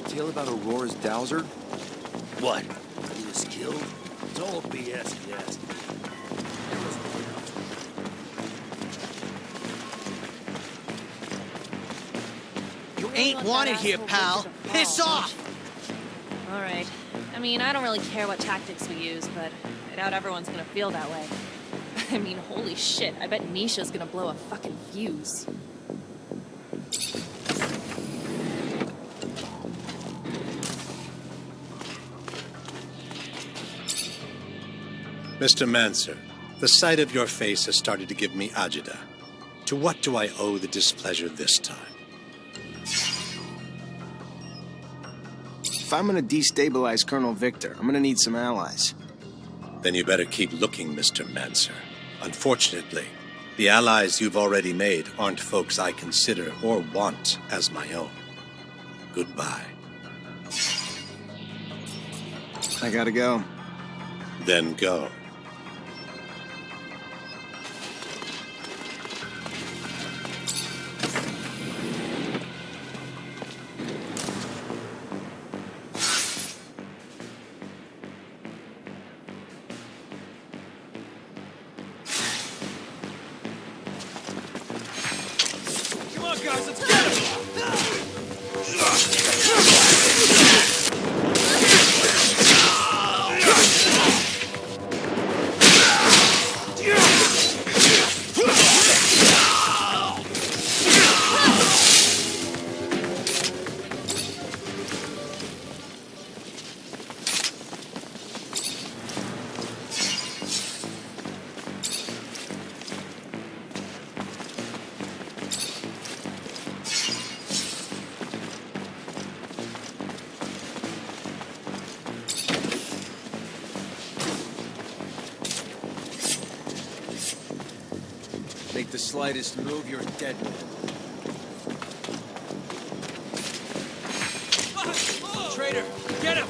Speaker 2: tale about Aurora's dowser?
Speaker 1: What? He was killed? It's all BS, if you ask me.
Speaker 15: You ain't wanted here, pal. Piss off!
Speaker 6: Alright. I mean, I don't really care what tactics we use, but I doubt everyone's gonna feel that way. I mean, holy shit, I bet Nisha's gonna blow a fucking fuse.
Speaker 16: Mr. Mancer, the sight of your face has started to give me agita. To what do I owe the displeasure this time?
Speaker 3: If I'm gonna destabilize Colonel Victor, I'm gonna need some allies.
Speaker 16: Then you better keep looking, Mr. Mancer. Unfortunately, the allies you've already made aren't folks I consider or want as my own. Goodbye.
Speaker 3: I gotta go.
Speaker 16: Then go.
Speaker 3: Make the slightest move, you're dead man.
Speaker 15: Traitor, get him!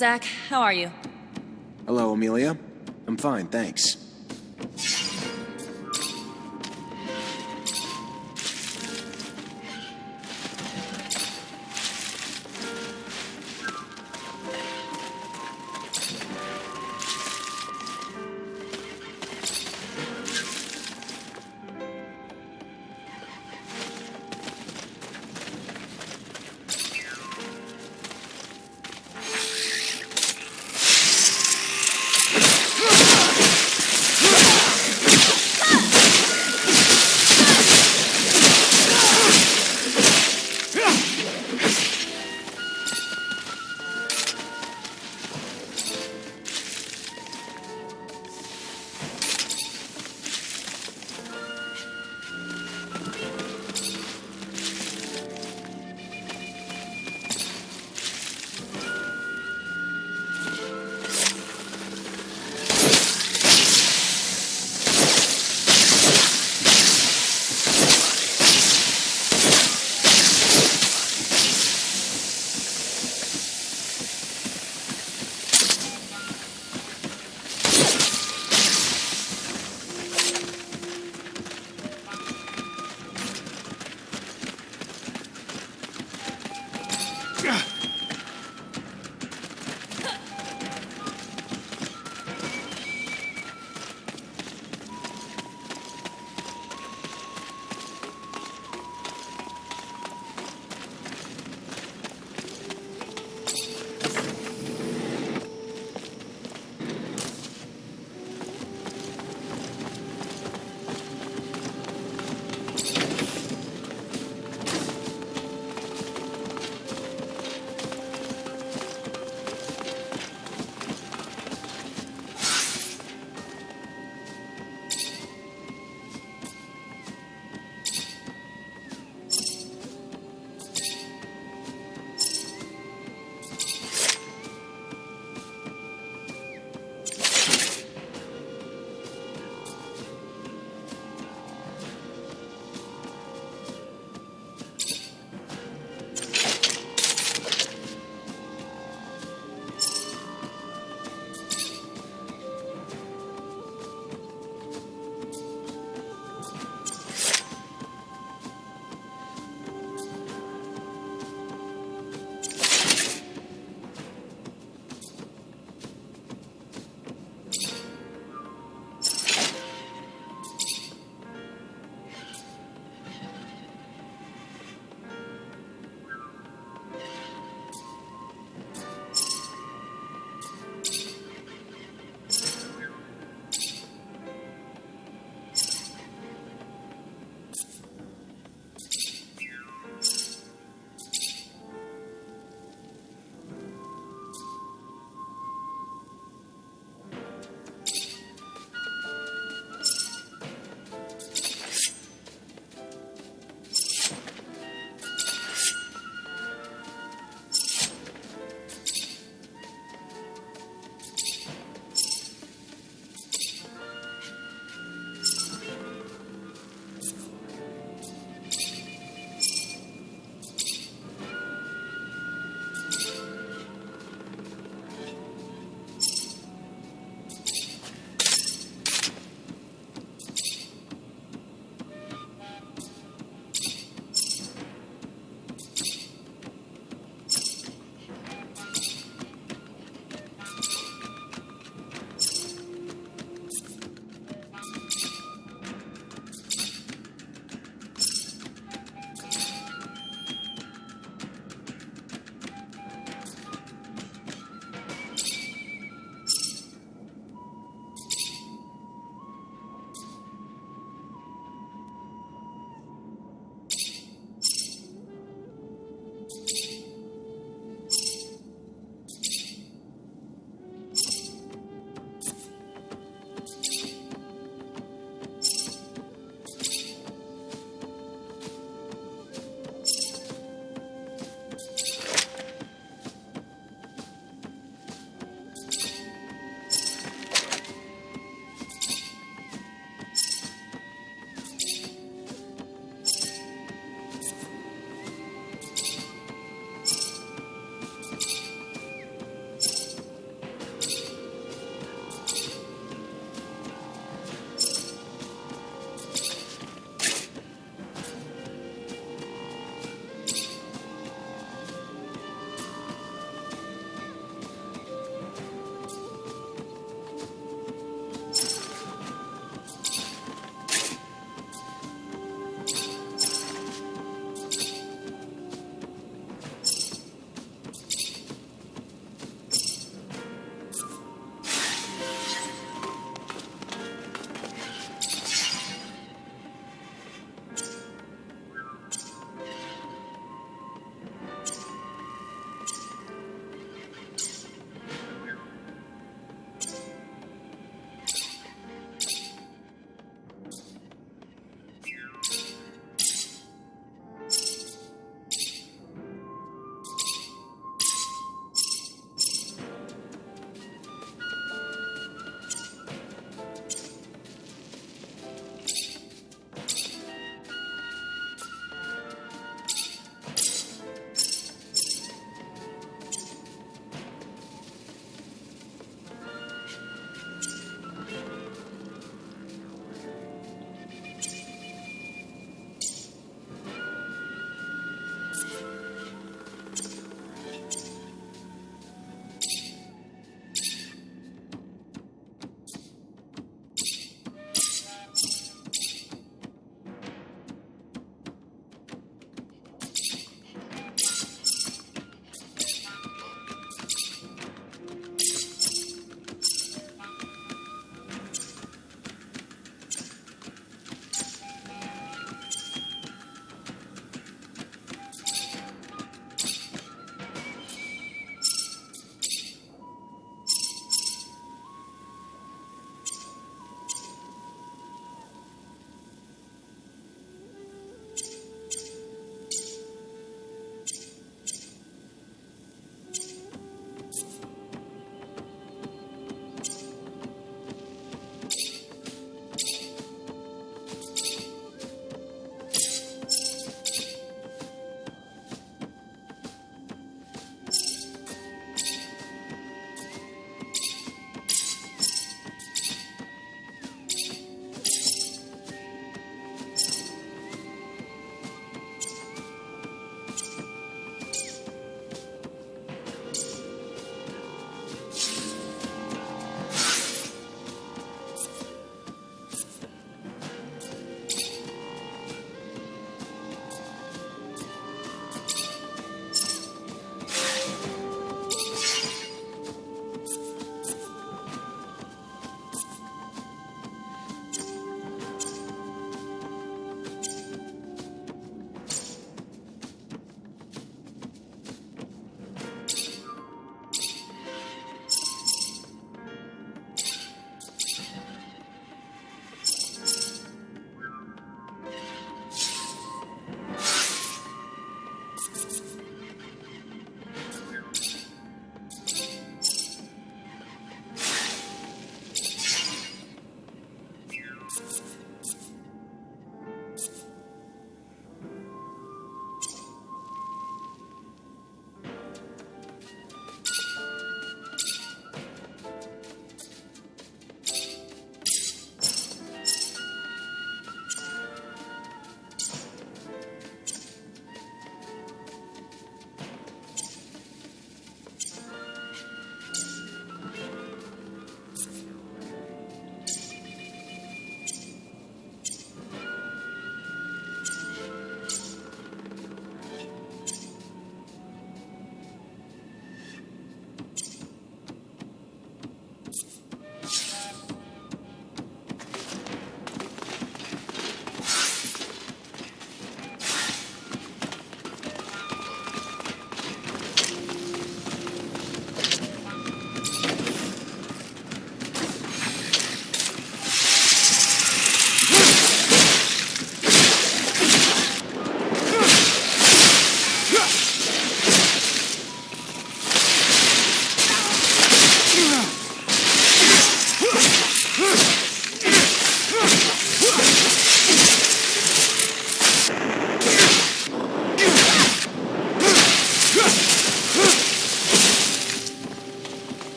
Speaker 6: Zach. How are you?
Speaker 3: Hello, Amelia. I'm fine, thanks.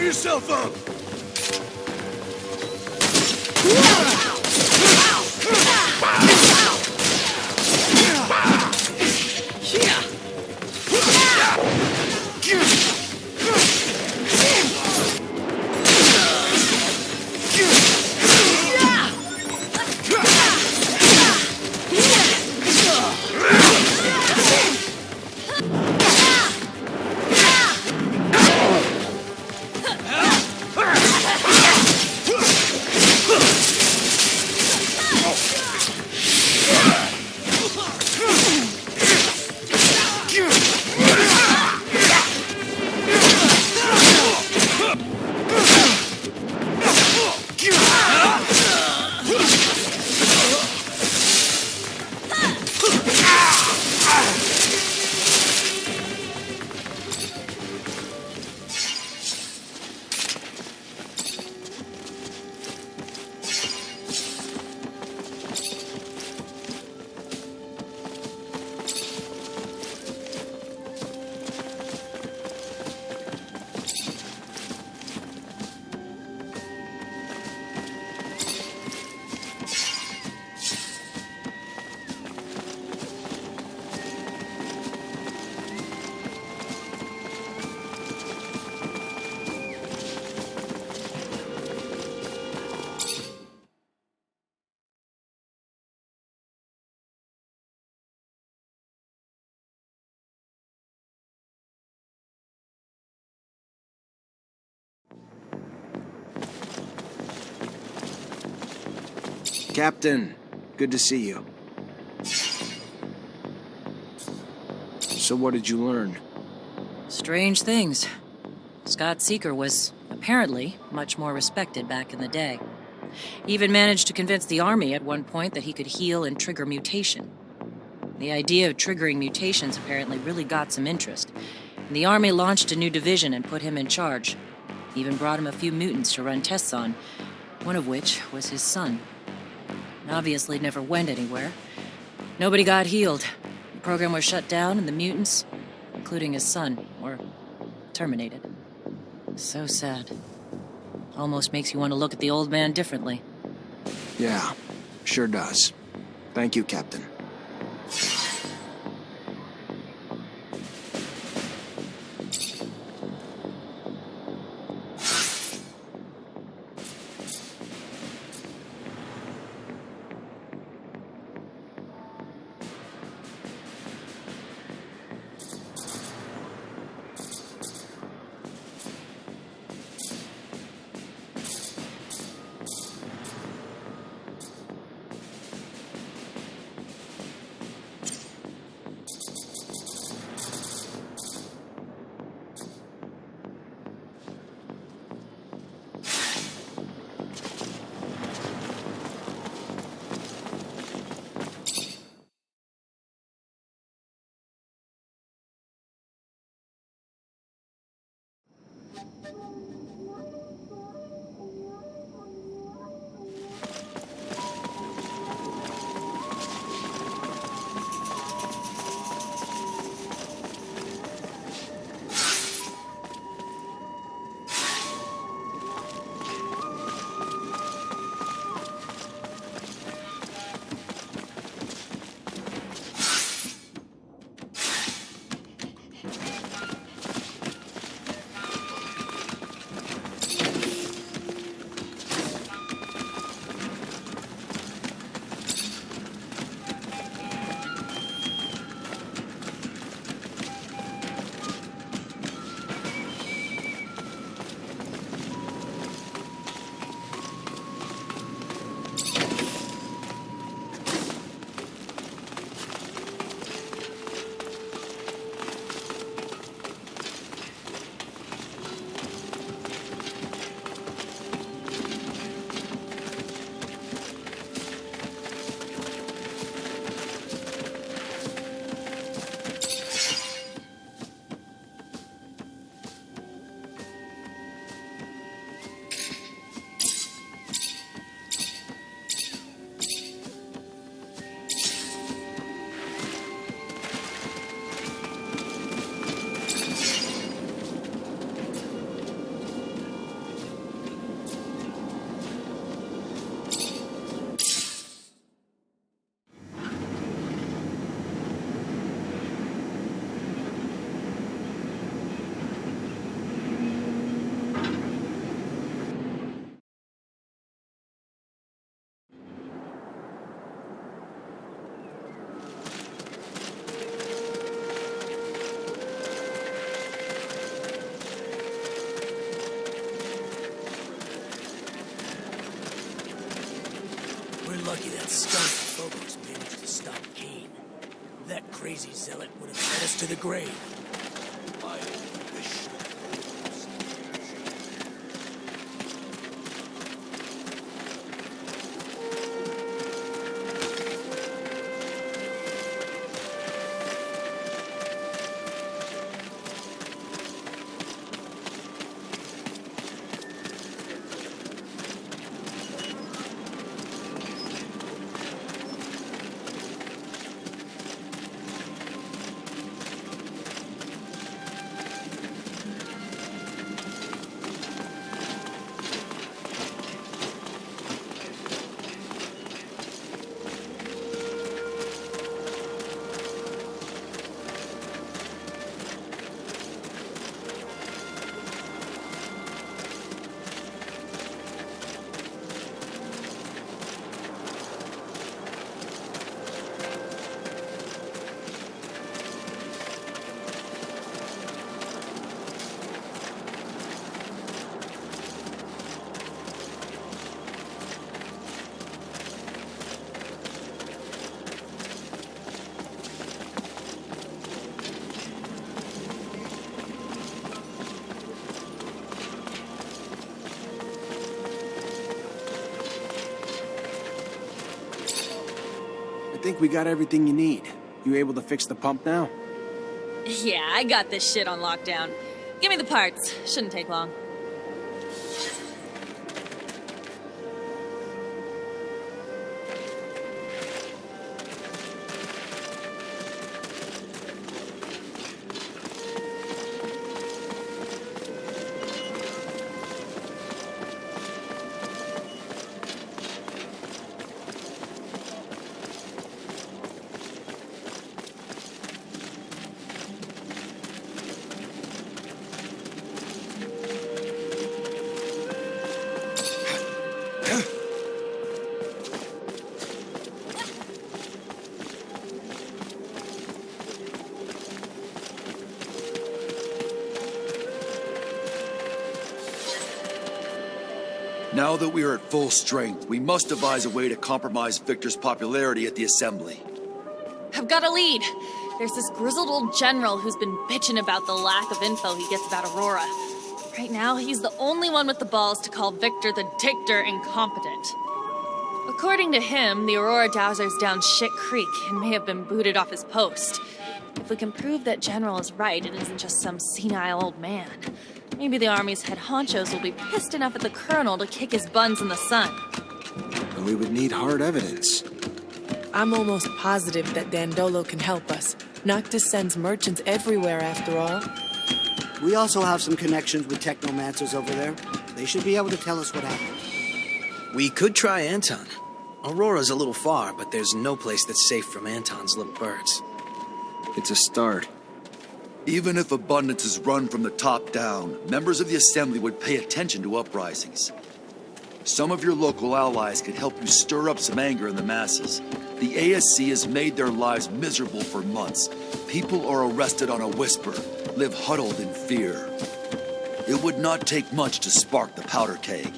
Speaker 2: yourself up!
Speaker 3: Captain, good to see you. So what did you learn?
Speaker 14: Strange things. Scott Seeker was, apparently, much more respected back in the day. He even managed to convince the Army at one point that he could heal and trigger mutation. The idea of triggering mutations apparently really got some interest, and the Army launched a new division and put him in charge. Even brought him a few mutants to run tests on, one of which was his son. Obviously never went anywhere. Nobody got healed. The program was shut down and the mutants, including his son, were terminated. So sad. Almost makes you want to look at the old man differently.
Speaker 3: Yeah, sure does. Thank you, Captain.
Speaker 1: lucky that skunk Phobos managed to stop Cain. That crazy zealot would have led us to the grave.
Speaker 10: I wish.
Speaker 3: I think we got everything you need. You able to fix the pump now?
Speaker 6: Yeah, I got this shit on lockdown. Give me the parts. Shouldn't take long.
Speaker 2: Now that we are at full strength, we must devise a way to compromise Victor's popularity at the Assembly.
Speaker 6: I've got a lead. There's this grizzled old general who's been bitching about the lack of info he gets about Aurora. Right now, he's the only one with the balls to call Victor the Dictator incompetent. According to him, the Aurora Dowser's down shit creek and may have been booted off his post. If we can prove that General is right and isn't just some senile old man, maybe the Army's head honchos will be pissed enough at the Colonel to kick his buns in the sun.
Speaker 3: And we would need hard evidence.
Speaker 12: I'm almost positive that Dandolo can help us. Noctis sends merchants everywhere, after all.
Speaker 9: We also have some connections with Technomancers over there. They should be able to tell us what happened.
Speaker 11: We could try Anton. Aurora's a little far, but there's no place that's safe from Anton's little birds.
Speaker 3: It's a start.
Speaker 2: Even if abundance is run from the top down, members of the Assembly would pay attention to uprisings. Some of your local allies could help you stir up some anger in the masses. The ASC has made their lives miserable for months. People are arrested on a whisper, live huddled in fear. It would not take much to spark the powder keg.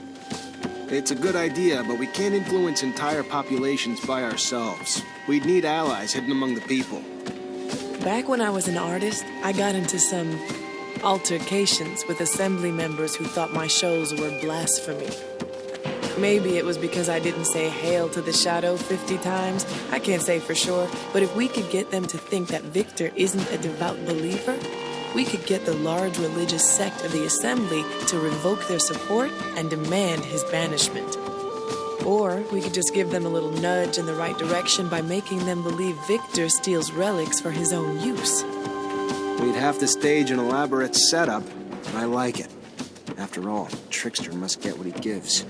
Speaker 3: It's a good idea, but we can't influence entire populations by ourselves. We'd need allies hidden among the people.
Speaker 12: Back when I was an artist, I got into some altercations with Assembly members who thought my shows were blasphemy. Maybe it was because I didn't say Hail to the Shadow 50 times. I can't say for sure, but if we could get them to think that Victor isn't a devout believer, we could get the large religious sect of the Assembly to revoke their support and demand his banishment. Or we could just give them a little nudge in the right direction by making them believe Victor steals relics for his own use.
Speaker 3: We'd have to stage an elaborate setup, but I like it. After all, Trickster must get what he gives.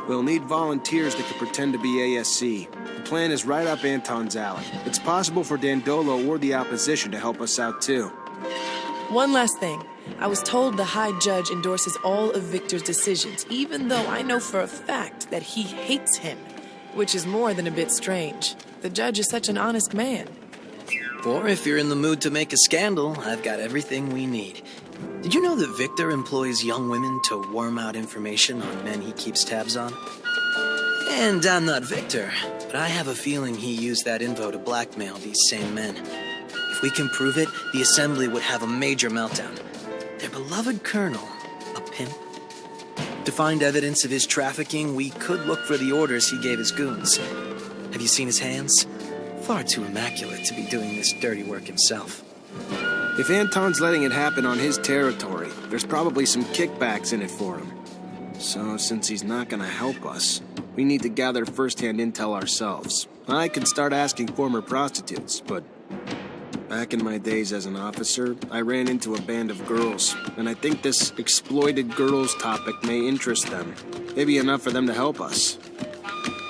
Speaker 3: We'll need volunteers that can pretend to be ASC. The plan is right up Anton's alley. It's possible for Dandolo or the opposition to help us out too.
Speaker 12: One last thing. I was told the High Judge endorses all of Victor's decisions, even though I know for a fact that he hates him, which is more than a bit strange. The judge is such an honest man.
Speaker 11: Or if you're in the mood to make a scandal, I've got everything we need. Did you know that Victor employs young women to worm out information on men he keeps tabs on? And I'm not Victor, but I have a feeling he used that info to blackmail these same men. If we can prove it, the Assembly would have a major meltdown. Their beloved colonel, a pimp? To find evidence of his trafficking, we could look for the orders he gave his goons. Have you seen his hands? Far too immaculate to be doing this dirty work himself.
Speaker 3: If Anton's letting it happen on his territory, there's probably some kickbacks in it for him. So, since he's not gonna help us, we need to gather first-hand intel ourselves. I can start asking former prostitutes, but back in my days as an officer, I ran into a band of girls, and I think this exploited girls topic may interest them. Maybe enough for them to help us.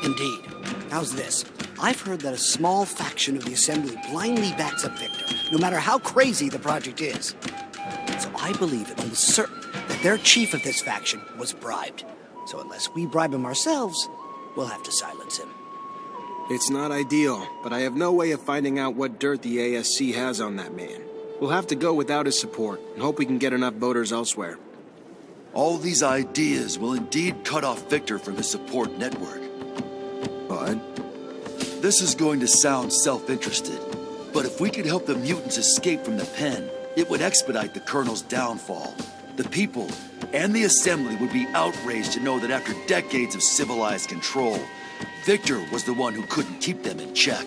Speaker 9: Indeed. How's this? I've heard that a small faction of the Assembly blindly backs up Victor, no matter how crazy the project is. So I believe it almost certain that their chief of this faction was bribed. So unless we bribe him ourselves, we'll have to silence him.
Speaker 3: It's not ideal, but I have no way of finding out what dirt the ASC has on that man. We'll have to go without his support and hope we can get enough voters elsewhere.
Speaker 2: All these ideas will indeed cut off Victor from his support network.
Speaker 3: But
Speaker 2: this is going to sound self-interested, but if we could help the mutants escape from the pen, it would expedite the Colonel's downfall. The people and the Assembly would be outraged to know that after decades of civilized control, Victor was the one who couldn't keep them in check.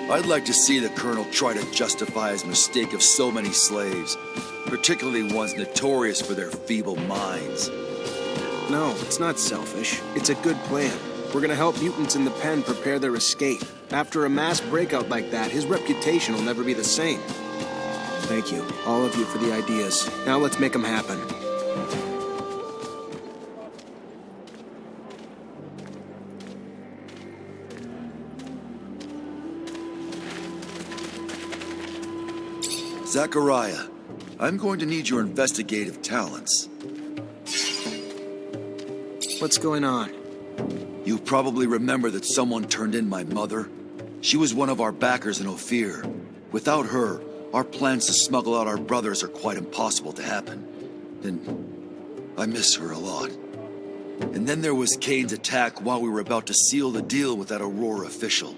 Speaker 2: I'd like to see the Colonel try to justify his mistake of so many slaves, particularly ones notorious for their feeble minds.
Speaker 3: no, it's not selfish. It's a good plan. We're gonna help mutants in the pen prepare their escape. After a mass breakout like that, his reputation will never be the same. Thank you, all of you, for the ideas. Now let's make them happen.
Speaker 2: Zachariah, I'm going to need your investigative talents.
Speaker 3: What's going on?
Speaker 2: You probably remember that someone turned in my mother. She was one of our backers in Ophir. Without her, our plans to smuggle out our brothers are quite impossible to happen. And I miss her a lot. And then there was Kane's attack while we were about to seal the deal with that Aurora official.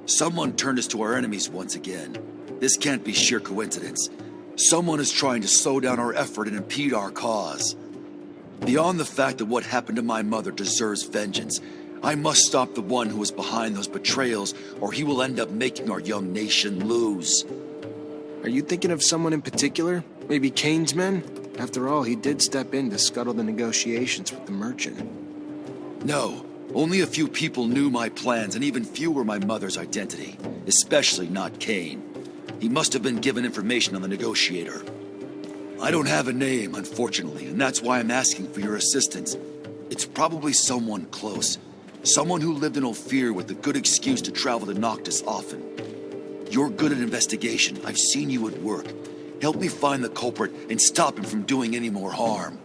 Speaker 2: Someone turned us to our enemies once again. This can't be sheer coincidence. Someone is trying to slow down our effort and impede our cause. Beyond the fact that what happened to my mother deserves vengeance, I must stop the one who is behind those betrayals, or he will end up making our young nation lose.
Speaker 3: Are you thinking of someone in particular? Maybe Kane's men? After all, he did step in to scuttle the negotiations with the merchant.
Speaker 2: No, only a few people knew my plans, and even fewer my mother's identity, especially not Kane. He must have been given information on the negotiator. I don't have a name, unfortunately, and that's why I'm asking for your assistance. It's probably someone close. Someone who lived in Ophir with a good excuse to travel to Noctis often. You're good at investigation. I've seen you at work. Help me find the culprit and stop him from doing any more harm.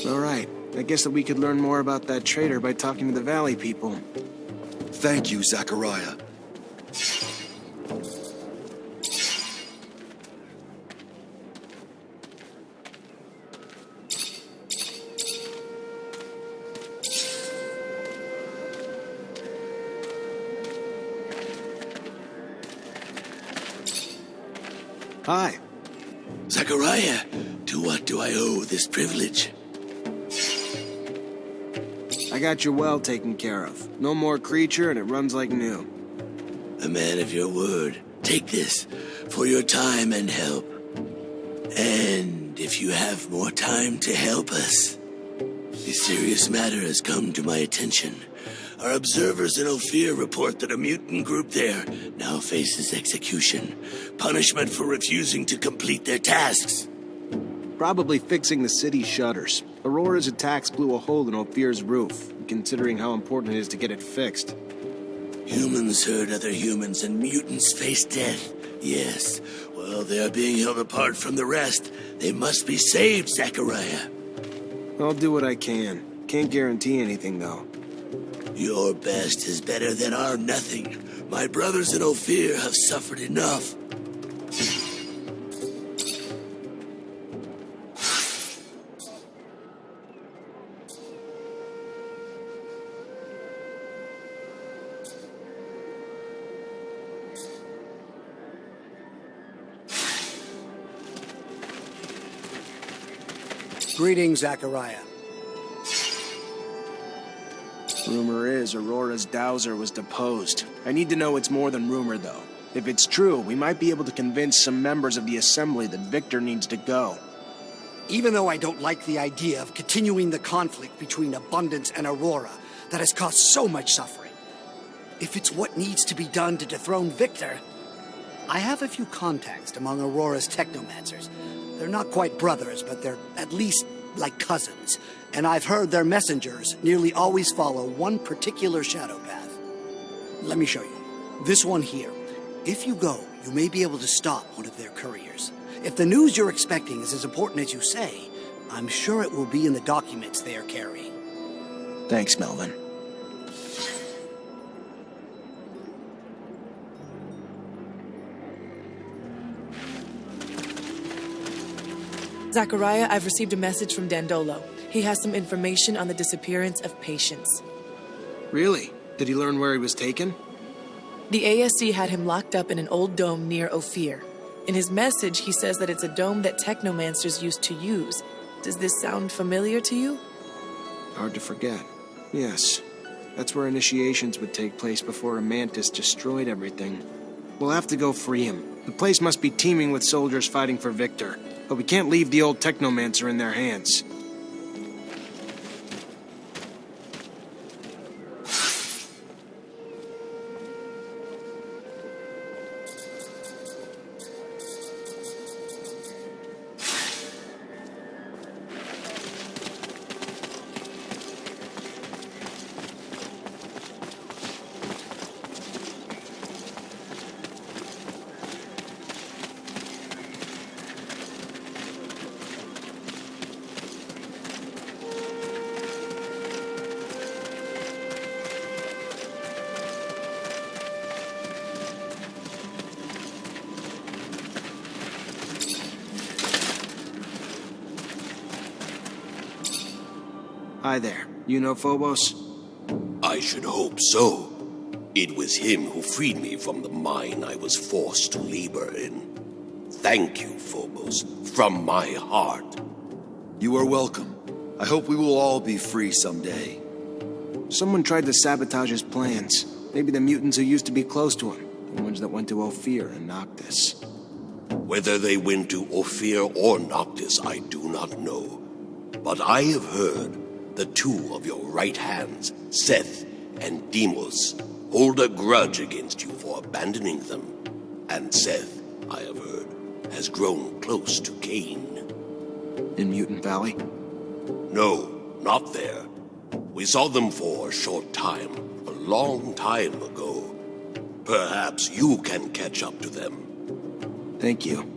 Speaker 3: All right. I guess that we could learn more about that traitor by talking to the Valley people.
Speaker 2: Thank you, Zachariah.
Speaker 3: Hi.
Speaker 1: Zachariah, to what do I owe this privilege?
Speaker 3: I got your well taken care of. No more creature, and it runs like new.
Speaker 1: A man of your word. Take this for your time and help. And if you have more time to help us, a serious matter has come to my attention. Our observers in Ophir report that a mutant group there now faces execution. Punishment for refusing to complete their tasks.
Speaker 3: Probably fixing the city's shutters. Aurora's attacks blew a hole in Ophir's roof, considering how important it is to get it fixed.
Speaker 1: Humans hurt other humans and mutants face death. Yes, while they are being held apart from the rest, they must be saved, Zachariah.
Speaker 3: I'll do what I can. Can't guarantee anything, though.
Speaker 1: Your best is better than our nothing. My brothers in Ophir have suffered enough.
Speaker 9: Greetings, Zachariah.
Speaker 3: Rumor is Aurora's dowser was deposed. I need to know it's more than rumor, though. If it's true, we might be able to convince some members of the Assembly that Victor needs to go.
Speaker 9: Even though I don't like the idea of continuing the conflict between Abundance and Aurora that has caused so much suffering, if it's what needs to be done to dethrone Victor, I have a few contacts among Aurora's Technomancers. They're not quite brothers, but they're at least like cousins. And I've heard their messengers nearly always follow one particular shadow path. Let me show you. This one here. If you go, you may be able to stop one of their couriers. If the news you're expecting is as important as you say, I'm sure it will be in the documents they are carrying.
Speaker 3: Thanks, Melvin.
Speaker 12: Zachariah, I've received a message from Dandolo. He has some information on the disappearance of Patience.
Speaker 3: Really? Did he learn where he was taken?
Speaker 12: The ASC had him locked up in an old dome near Ophir. In his message, he says that it's a dome that Technomancers used to use. Does this sound familiar to you?
Speaker 3: Hard to forget. Yes. That's where initiations would take place before a mantis destroyed everything. We'll have to go free him. The place must be teeming with soldiers fighting for Victor. But we can't leave the old Technomancer in their hands. Hi there. You know Phobos?
Speaker 10: I should hope so. It was him who freed me from the mine I was forced to labor in. Thank you, Phobos, from my heart.
Speaker 2: You are welcome. I hope we will all be free someday.
Speaker 3: Someone tried to sabotage his plans. Maybe the mutants who used to be close to him. The ones that went to Ophir and Noctis.
Speaker 10: Whether they went to Ophir or Noctis, I do not know. But I have heard the two of your right hands, Seth and Deimos, hold a grudge against you for abandoning them. And Seth, I have heard, has grown close to Cain.
Speaker 3: In Mutant Valley?
Speaker 10: No, not there. We saw them for a short time, a long time ago. Perhaps you can catch up to them.
Speaker 3: Thank you.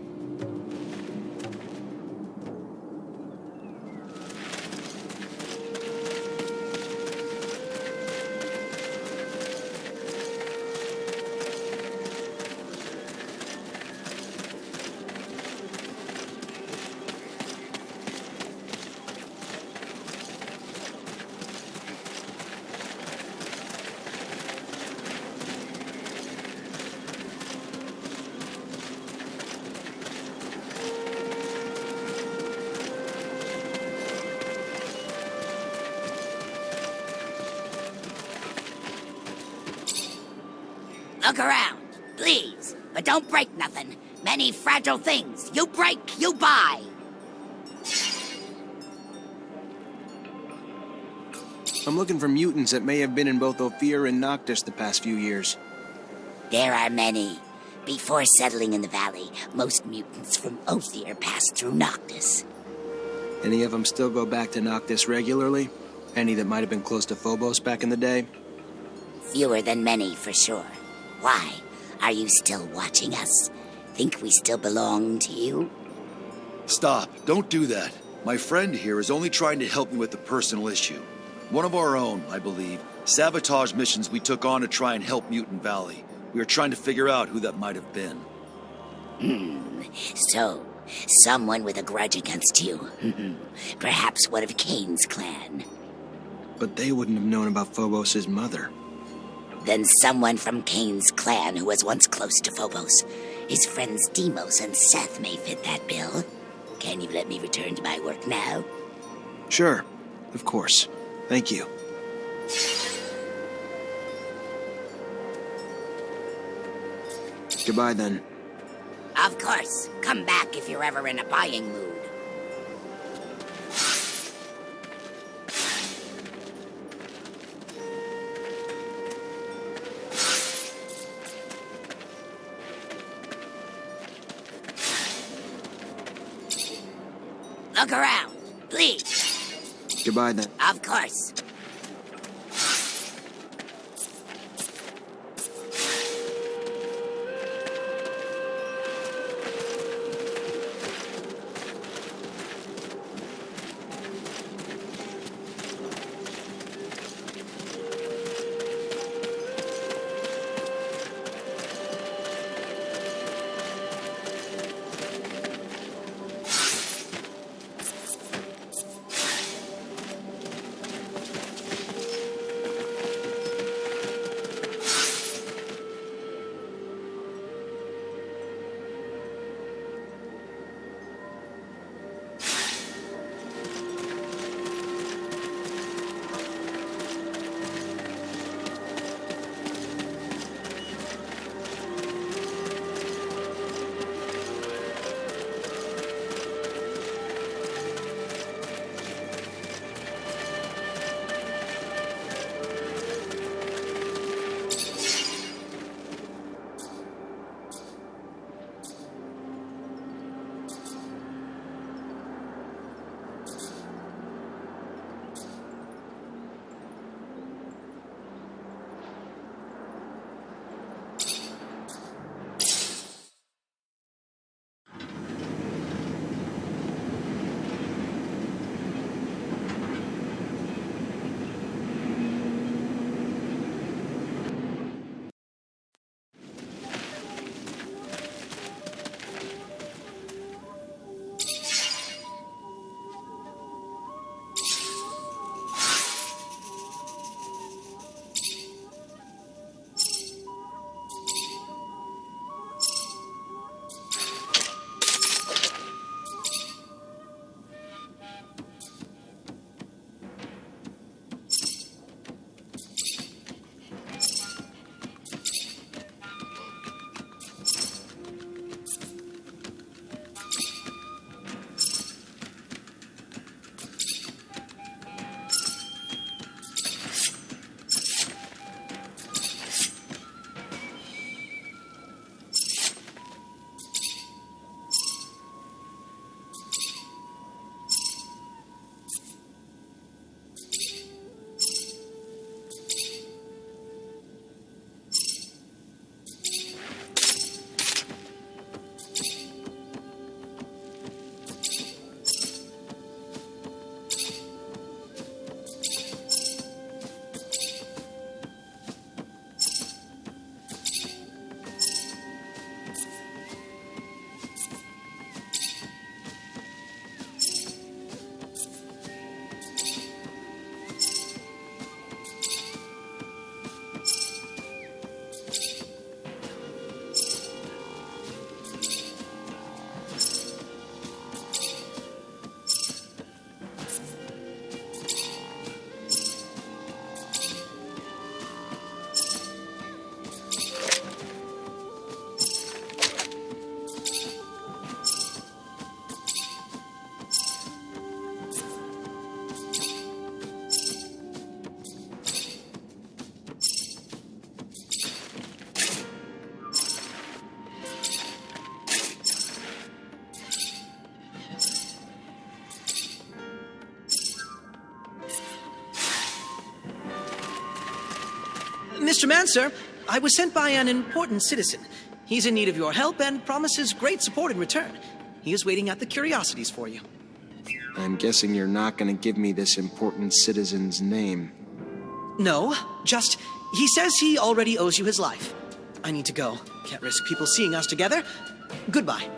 Speaker 4: Look around, please, but don't break nothing. Many fragile things. You break, you buy.
Speaker 3: I'm looking for mutants that may have been in both Ophir and Noctis the past few years.
Speaker 4: There are many. Before settling in the valley, most mutants from Ophir passed through Noctis.
Speaker 3: Any of them still go back to Noctis regularly? Any that might have been close to Phobos back in the day?
Speaker 4: Fewer than many, for sure. Why? Are you still watching us? Think we still belong to you?
Speaker 2: Stop. Don't do that. My friend here is only trying to help me with a personal issue. One of our own, I believe. Sabotage missions we took on to try and help Mutant Valley. We are trying to figure out who that might have been.
Speaker 4: So, someone with a grudge against you. Perhaps one of Cain's clan.
Speaker 3: But they wouldn't have known about Phobos' mother.
Speaker 4: Then someone from Cain's clan who was once close to Phobos. His friends Deimos and Seth may fit that bill. Can you let me return to my work now?
Speaker 3: Sure, of course. Thank you. Goodbye, then.
Speaker 4: Of course. Come back if you're ever in a buying mood. Look around, please.
Speaker 3: Goodbye, then.
Speaker 4: Of course.
Speaker 15: Mr. Mancer, I was sent by an important citizen. He's in need of your help and promises great support in return. He is waiting at the curiosities for you.
Speaker 3: I'm guessing you're not going to give me this important citizen's name.
Speaker 15: No, just, he says he already owes you his life. I need to go. Can't risk people seeing us together. Goodbye.